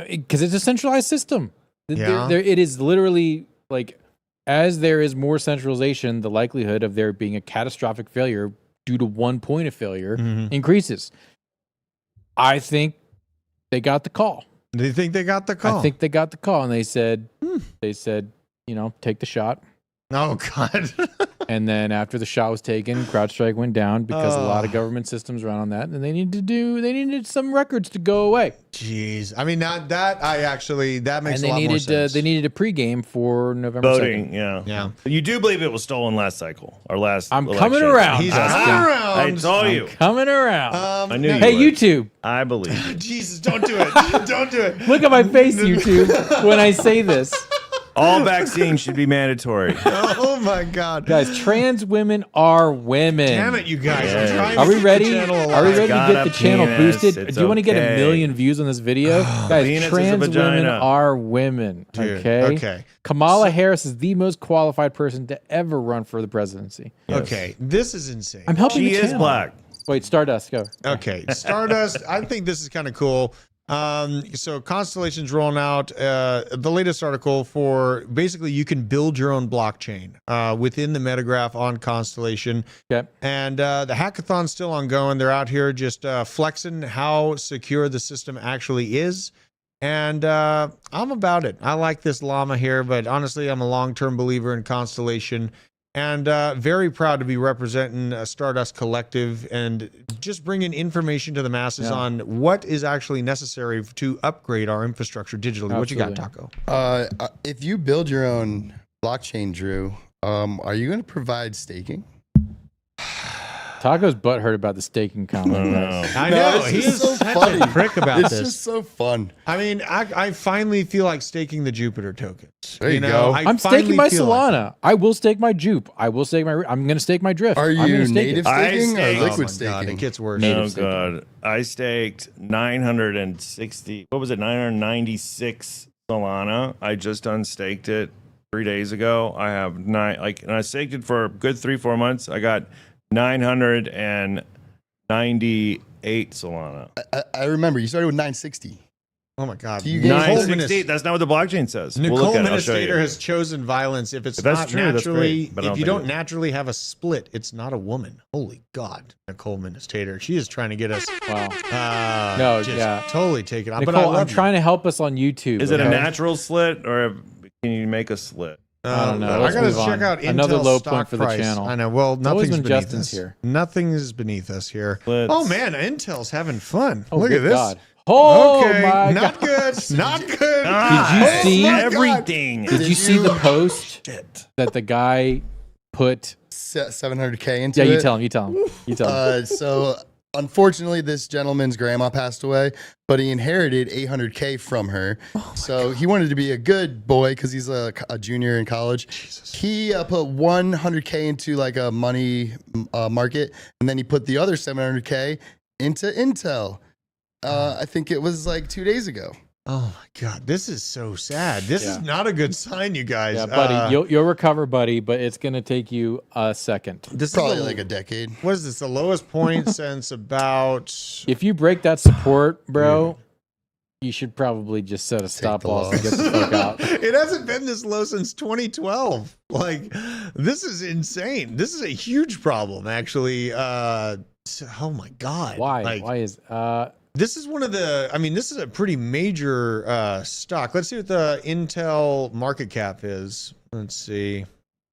Because it's a centralized system. Yeah. It is literally like, as there is more centralization, the likelihood of there being a catastrophic failure due to one point of failure increases. I think they got the call. Do you think they got the call? I think they got the call, and they said, take the shot. Oh, God. And then after the shot was taken, CrowdStrike went down because a lot of government systems run on that, and they needed some records to go away. Jeez. I mean, that makes And a lot more sense. they needed a pregame for November Voting, 2nd. yeah. You do believe it was stolen last cycle, or last I'm election. coming around. He's Justin. coming around. I told you. Coming around. I knew you Hey, would. YouTube, I believe. Jesus, don't do it. Don't do it. look at my face, YouTube, when I say this. All vaccines should be mandatory. Oh my God, Guys, trans women are women. damn it, you guys! I'm Yeah. trying Are to we keep the ready? channel Are we alive. ready to Got get the a channel penis. boosted? It's Do you want to get okay. 1 million views on this video? Guys, Penis is a trans women vagina. are women. Dude, Okay. okay. Kamala Harris is the most qualified person to ever run for the presidency. Yes. Okay, this is insane. I'm helping She the is channel. black. Wait, Stardust, go. Okay, Stardust. I think this is kind of cool. So Constellation's rolling out the latest article for basically you can build your own blockchain within the Metagraph on Constellation. Okay. And the hackathon's still ongoing. They're out here just flexing how secure the system actually is. And I'm about it. I like this llama here, but honestly, I'm a long-term believer in Constellation. And very proud to be representing Stardust Collective and just bringing information to the masses on what is actually necessary to upgrade our infrastructure digitally. What you got, Absolutely. Taco? If you build your own blockchain, Drew, are you going to provide staking? Taco's butthurt about the staking comment. guys. I No, know. it's He just is so such funny. a prick about It's this. just so fun. I mean, I finally feel like staking the Jupiter tokens. There you go. I'm staking my Solana. I will stake my Jupe. I will stake my. I'm going to stake my Drift. Are I'm you gonna stake native it. I staking or stake- liquid Oh my God, staking? it gets worse. No, staking. God. I staked 960, what was it, 996 Solana. I just unstaked it 3 days ago. I have and I staked it for a good 3-4 months. I got 998 Solana. I remember you started with 960. Oh my God. Do you get Nicole 960, that's not what the blockchain says. Nicole we'll look at it. I'll show you. Ministator has chosen violence. If it's If that's not true, that's naturally, great, but I if don't you think don't it is. naturally have a split, it's not a woman. Holy God, Nicole Ministator. She is trying to get us. Wow. No, just yeah. totally take it off. But I Nicole, love I'm trying to help us on YouTube. Is it a okay? natural slit or can you make a slit? I don't know. I Let's gotta move check on. out Another Intel's low stock point for the price. channel. I know. Well, It's always nothing's when beneath Justin's us here. Nothing is beneath us here. Splits. Oh man, Intel's having fun. Oh, Look good at this. God. Oh Okay, my not God. good. Not good. Ah, Did you see- my God. everything? Did you see the post Shit. that the guy put? 700K into Yeah, it. you tell him. You tell him. You tell him. So unfortunately, this gentleman's grandma passed away, but he inherited 800K from her. So he wanted to be a good boy because he's a junior in college. He put 100K into like a money market, and then he put the other 700K into Intel. I think it was like 2 days ago. Oh my God, this is so sad. This is Yeah. not a good sign, you guys. Yeah, buddy, you'll recover, buddy, but it's gonna take you a second. This Probably is like a decade. what is this? The lowest point since about. If you break that support, bro, you should probably just set a stop the loss and get loss. the fuck out. It hasn't been this low since 2012. Like, this is insane. This is a huge problem, actually. Oh my God. Why? Like, Why is this is one of the, I mean, this is a pretty major stock. Let's see what the Intel market cap is. Let's see. I'm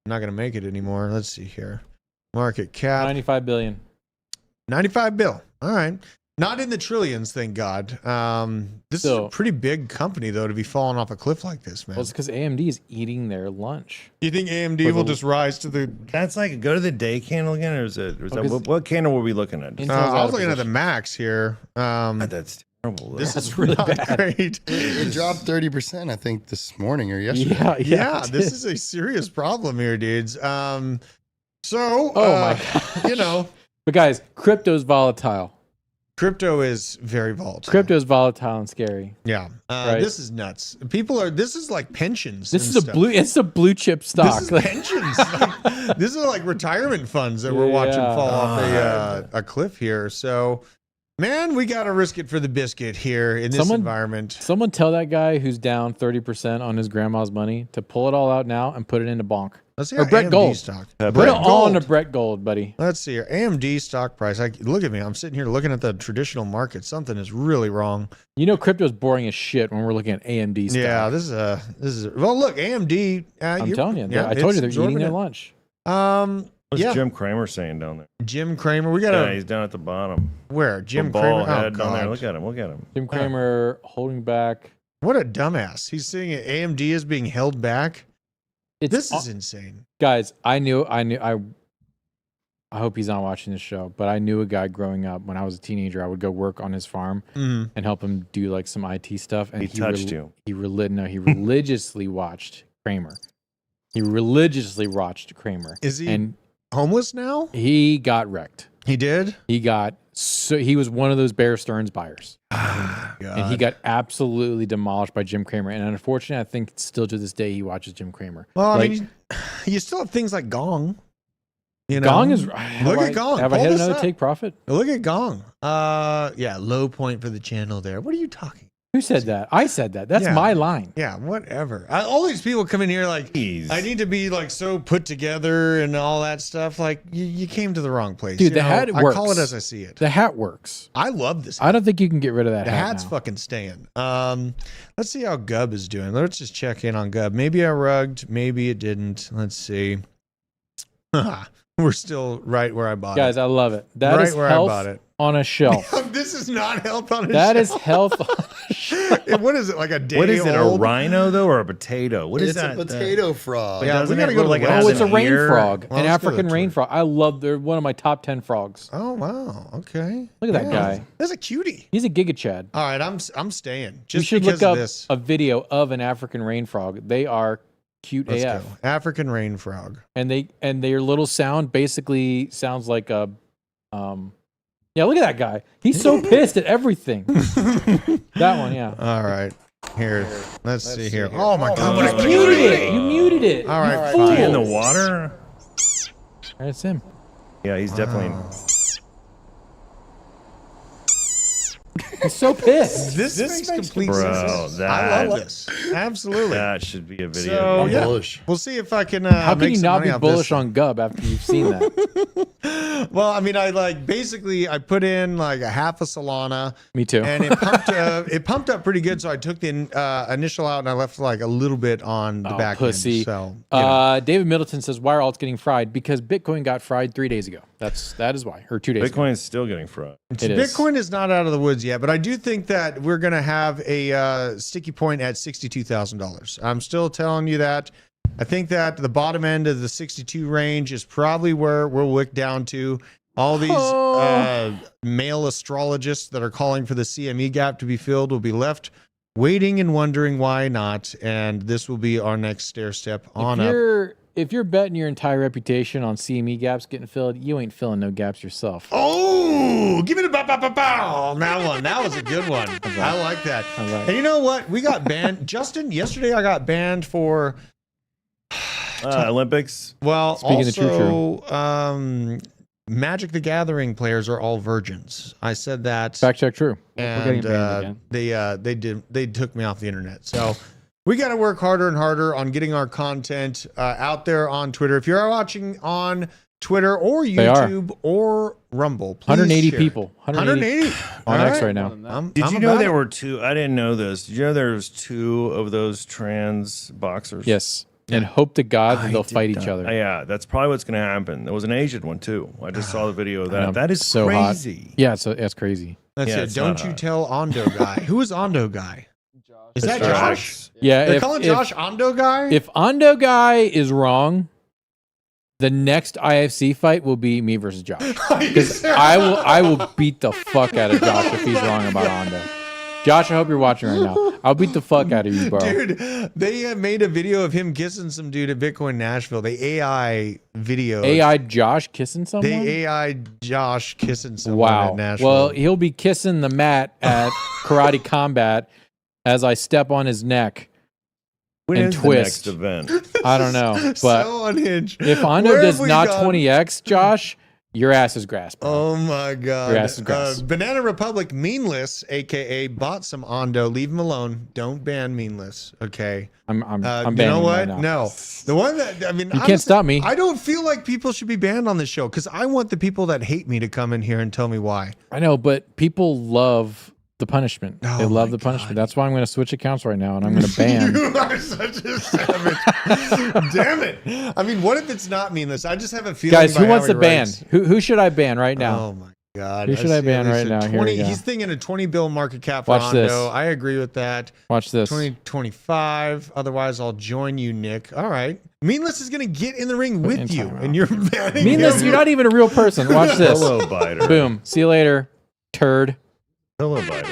not going to make it anymore. Let's see here. Market cap. 95 billion? 95 bill. All right. Not in the trillions, thank God. This is a pretty big company, though, to be falling off a cliff like this, man. Well, it's because AMD is eating their lunch. You think AMD will just rise to the... That's like, go to the day candle again, or is it? What candle were we looking at? Intel's I out was of looking at the position. max here. That's terrible. Though. This That's is really not bad. great. It dropped 30%, I think, this morning or yesterday. Yeah, Yeah, it this did. is a serious problem here, dudes. Oh my God. You know, But guys, crypto's volatile. crypto is very volatile. Crypto's volatile and scary. Yeah. Right. This is nuts. This is like pensions. This and is a stuff. blue. It's a blue chip stock. This is pensions. Like, this is like retirement funds that we're watching Yeah. fall off a cliff here. So, man, we got to risk it for the biscuit here in this environment. Someone tell that guy who's down 30% on his grandma's money to pull it all out now and put it into bonk. Let's see Or our Brett AMD Gold. stock. Put it Brett all Gold. into Brett Gold, buddy. Let's see here. AMD stock price. Look at me. I'm sitting here looking at the traditional market. Something is really wrong. You know, crypto's boring as shit when we're looking at AMD stock. Yeah, this is well. Look, AMD. I'm telling you. I told you they're eating their lunch. What's yeah. Jim Cramer saying down there? Jim Cramer. We got Yeah, a he's down at the bottom. where Jim The Cramer. ball head down there. God. Look at him. Look at him. Jim Cramer holding back. What a dumbass. He's saying AMD is being held back. This is insane. Guys, I hope he's not watching this show, but I knew a guy growing up when I was a teenager. I would go work on his farm and help him do like some IT stuff. And He touched you. He religiously watched Cramer. He religiously watched Cramer. Is he And homeless now? he got wrecked. He did? He was one of those Bear Stearns buyers. And he got absolutely demolished by Jim Cramer. And unfortunately, I think still to this day, he watches Jim Cramer. Well, Like, I mean, you still have things like Gong. You know? Gong is. Look at Gong. Have I Pull hit this another up. take profit? Look at Gong. Yeah, low point for the channel there. What are you talking? Who said that? I said that. That's Yeah. my line. Yeah, whatever. All these people come in here like, Jeez. I need to be like so put together and all that stuff. Like, you came to the wrong place. Dude, You the know, hat I works. call it as I see it. The hat works. I love this. I don't think you can get rid of that The hat hat's now. fucking staying. Let's see how Gub is doing. Let's just check in on Gub. Maybe I rugged. Maybe it didn't. Let's see. We're still right where I bought Guys, it. I love it. That Right is where I health bought it. on a shelf. This is not health on a That is shelf. health on a shelf. What is it, like a day What is it? old? A rhino though, or a potato? What is It's that? a potato frog. Yeah, we Doesn't gotta it go to look the like it website. has Oh, it's a an rain ear? frog, Well, an let's go to African the rain Twitter. frog. I love. They're one of my top 10 frogs. Oh, wow. Okay. Look at that guy. That's a cutie. He's a Giga Chad. All right, I'm staying. You Just should because look of up this. a video of an African rain frog. They are cute Let's AF, go. African rain frog. and their little sound basically sounds like a Yeah, look at that guy. He's so pissed at everything. That one, yeah. All right. Here. Let's see here. Oh my god, what a You cutie. muted it. You muted it. All right, You fine. Is he in fool. the water? That's him. Yeah, he's definitely. He's so pissed. This makes complete Bro, sense. I love this. Absolutely. That should be a video. So, I'm yeah. bullish. We'll see if I can How can make you some not money be off bullish this. on Gub after you've seen that? Well, I mean, I like basically I put in like a half a Solana. Me too. And it pumped up pretty good. So I took the initial out and I left like a little bit on the Oh, back pussy. end. So you know. David Middleton says, why are alts getting fried? Because Bitcoin got fried 3 days ago. That is why. Or 2 days ago. Bitcoin's still getting fried. It is. Bitcoin is not out of the woods yet, but I do think that we're going to have a sticky point at $62,000. I'm still telling you that. I think that the bottom end of the 62 range is probably where we'll wick down to. All these male astrologists that are calling for the CME gap to be filled will be left waiting and wondering why not. And this will be our next stair step on up. If you're betting your entire reputation on CME gaps getting filled, you ain't filling no gaps yourself. Oh, give it a bow, bow, bow, bow. That one. That was a good one. I like that. All right. And you know what? We got banned. Justin, yesterday I got banned for, Olympics. well, Speaking the also, Magic the Gathering players are all virgins. I said that. Fact check true. And getting banned again. they took me off the internet. So we got to work harder and harder on getting our content out there on Twitter. If you're watching on Twitter or They are. YouTube or Rumble, please 180 share. people. 180 on All X right now. Did I'm you know about there it. were two? I didn't know this. Did you know there was two of those trans boxers? Yes. And hope to God that I they'll did fight each not. other. Yeah, that's probably what's going to happen. There was an Asian one too. I just saw the video of I know, that. That is so crazy. hot. Yeah, it's crazy. That's Yeah, it. it's Don't not you hot. tell Ando guy. Who is Ando guy? Is that That's Josh? Yeah, They're if, calling if, Josh Ando guy? if Ando guy is wrong, the next IFC fight will be me versus Josh. Because I will beat the fuck out of Josh if he's wrong about Ando. Josh, I hope you're watching right now. I'll beat the fuck out of you, bro. Dude, they made a video of him kissing some dude at Bitcoin Nashville. They AI video. AI Josh kissing someone? They AI Josh kissing someone Wow. at Nashville. Well, he'll be kissing the mat at Karate Combat as I step on his neck. When And is twist. the next event? I don't know. But so unhinged. if Ando Where does have we not gone? 20x, Josh, your ass is grass, bro. Oh my God. Your ass is grass. Banana Republic Meanless, aka bought some Ando. Leave him alone. Don't ban Meanless. Okay. I'm You banning know him what? right now. No. The one that, I mean, You can't stop me. I don't feel like people should be banned on this show because I want the people that hate me to come in here and tell me why. I know, but people love the punishment. Oh They love my the punishment. God. That's why I'm going to switch accounts right now and I'm going to ban. You are such a savage. Damn it. I mean, what if it's not Meanless? I just have a feeling. Guys, by who how wants he to ban? writes. Who should I ban right now? Oh my God. Who should I see ban at right least a now? Here we go. He's thinking a 20 bill market cap for Watch Ando. this. I agree with that. Watch this. 2025. Otherwise, I'll join you, Nick. All right. Meanless is going to get in the ring with in you, timeout. and you're banning Meanless, him. you're not even a real person. Watch this. Hello, biter. Boom. See you later, turd. Hello, biter.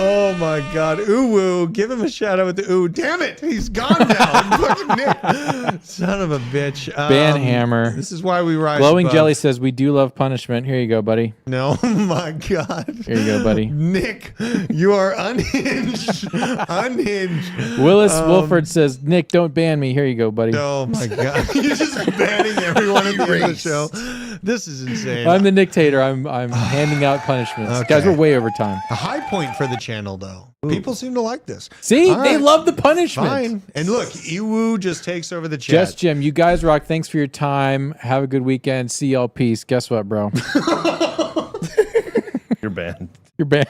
Oh my God. Ooh, give him a shout out with the ooh. Damn it. He's gone now. Fucking Nick. Son of a bitch. Ban hammer. This is why we rise Glowing above. Jelly says, we do love punishment. Here you go, buddy. No, my God. Here you go, buddy. Nick, you are unhinged. Unhinged. Willis Wilford says, Nick, don't ban me. Here you go, buddy. Oh my God. You're just banning everyone at the end of the show. This is insane. I'm the dictator. I'm handing out punishments. Okay. Guys, we're way over time. A high point for the channel, though. People seem to like this. See, All they right. love the punishment. Fine. And look, Iwu just takes over the chat. Just Jim, you guys rock. Thanks for your time. Have a good weekend. See y'all. Peace. Guess what, bro? You're banned. You're banned.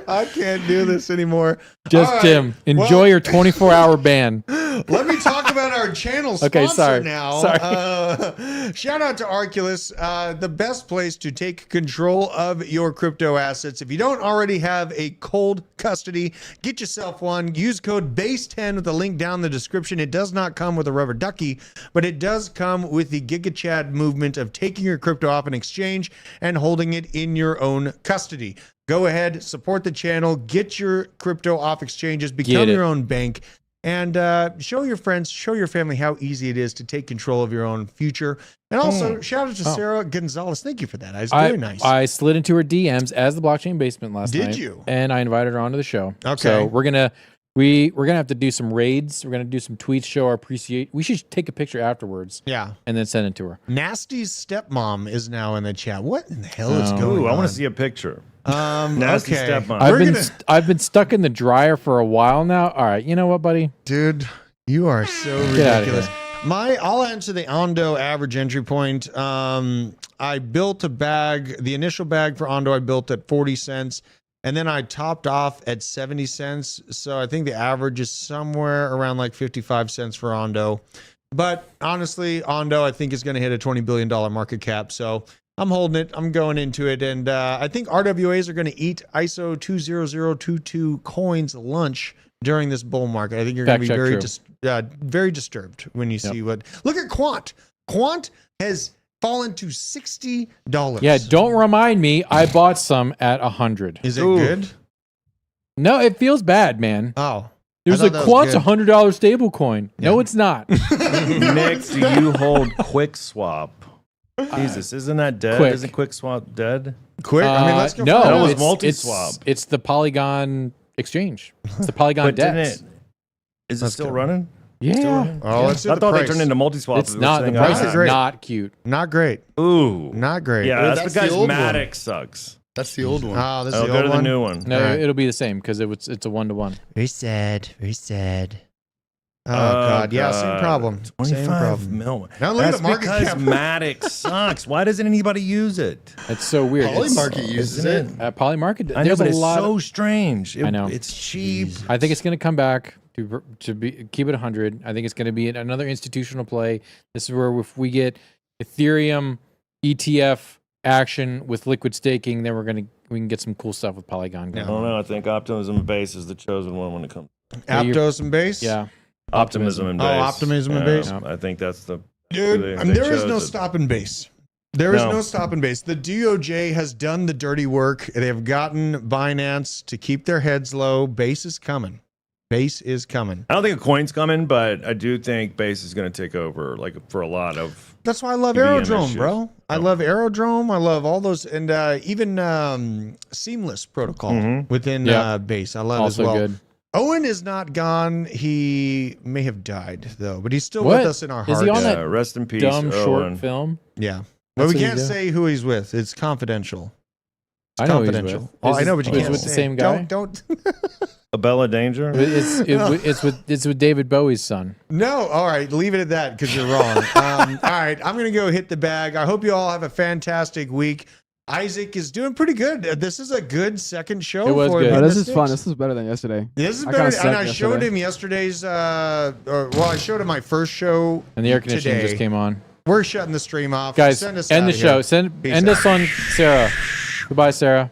I can't do this anymore. Just All right. Jim. Enjoy Well, your 24-hour ban. Let me talk about our channel sponsor Okay, sorry. now. Sorry. Shout out to Arculus, the best place to take control of your crypto assets. If you don't already have a cold custody, get yourself one. Use code BASE10 with the link down in the description. It does not come with a rubber ducky, but it does come with the GigaChad movement of taking your crypto off an exchange and holding it in your own custody. Go ahead, support the channel, get your crypto off exchanges, become your own bank, and show your friends, show your family how easy it is to take control of your own future. And also, shout out to Sarah Gonzalez. Thank you for that. It's very nice. I slid into her DMs as the Blockchain Basement last night. Did you? And I invited her onto the show. Okay. So we're gonna have to do some raids. We're gonna do some tweets, show our appreciation. We should take a picture afterwards. Yeah. And then send it to her. Nasty's stepmom is now in the chat. What in the hell is going Ooh, on? I want to see a picture. Nasty okay. stepmom. I've been stuck in the dryer for a while now. All right, you know what, buddy? Dude, you are so Get out of ridiculous. here. I'll answer the Ando average entry point. I built a bag. The initial bag for Ando I built at 40 cents. And then I topped off at 70 cents. So I think the average is somewhere around like 55 cents for Ando. But honestly, Ando I think is going to hit a $20 billion market cap. So I'm holding it. I'm going into it. And I think RWAs are going to eat ISO 20022 coins lunch during this bull market. I think you're going to be very disturbed when you see what. Look at Quant. Quant has fallen to $60. Yeah, don't remind me. I bought some at 100. Is it good? No, it feels bad, man. Oh. There's a Quant's $100 stable coin. Yeah. No, it's not. Nick, do you hold Quick Swap? Jesus, isn't that dead? Quick. Isn't Quick Swap dead? Quick? I mean, let's go. No, that was it's multi-swap. It's the Polygon exchange. It's the Polygon DEX. Is it still running? Yeah. Still running? Oh, let's see I the thought price. they turned into multi-swap. It's not. The price is not cute. Not great. Ooh. Not great. Yeah, that's that's because the old Matic sucks. That's the old one. Oh, this is I'll the go old to the one? new one. No, Right. it'll be the same because it's a 1-to-1. Very sad. Very sad. Oh, God. Yeah, same problem. Same 25 problem. mil. Now look at That's the market because cap. Matic sucks. Why doesn't anybody use it? That's so weird. Polymarket uses it. Polymarket. I know, There's but a it's lot. so strange. I know. It's cheap. I think it's going to come back to keep it 100. I think it's going to be another institutional play. This is where if we get Ethereum ETF action with liquid staking, then we can get some cool stuff with Polygon going. I don't know. I think Optimism and Base is the chosen one when it comes. Aptos and base? Yeah. Optimism and Base. Oh, Optimism and Base? I think that's the. Dude, they there is chose no it. stopping base. There is no stopping base. The DOJ has done the dirty work. They have gotten Binance to keep their heads low. Base is coming. Base is coming. I don't think a coin's coming, but I do think Base is going to take over, like for a lot of. That's why I love EVM Aerodrome, issues. bro. I love Aerodrome. I love all those, and even Seamless Protocol within Base. I love Also as well. good. Owen is not gone. He may have died though, but he's still with us in our hearts. Is he on that rest in peace, dumb short Owen. film? Yeah, but That's we what can't he say who he's with. It's confidential. I know who he's confidential. with. Oh, Is I know, it- but you is it can't with say. the same guy? Don't. Abella Danger. It's with David Bowie's son. No, all right, leave it at that because you're wrong. All right, I'm gonna go hit the bag. I hope you all have a fantastic week. Isaac is doing pretty good. This is a good second show. It was for good. him. Oh, this is fun. This is better than yesterday. This is I better. kinda And sucked I showed yesterday. him yesterday's. I showed him my first show. And the air conditioning today. just came on. We're shutting the stream off. Guys, Send us end outta the show. here. Peace End out. us on Sarah. Goodbye, Sarah.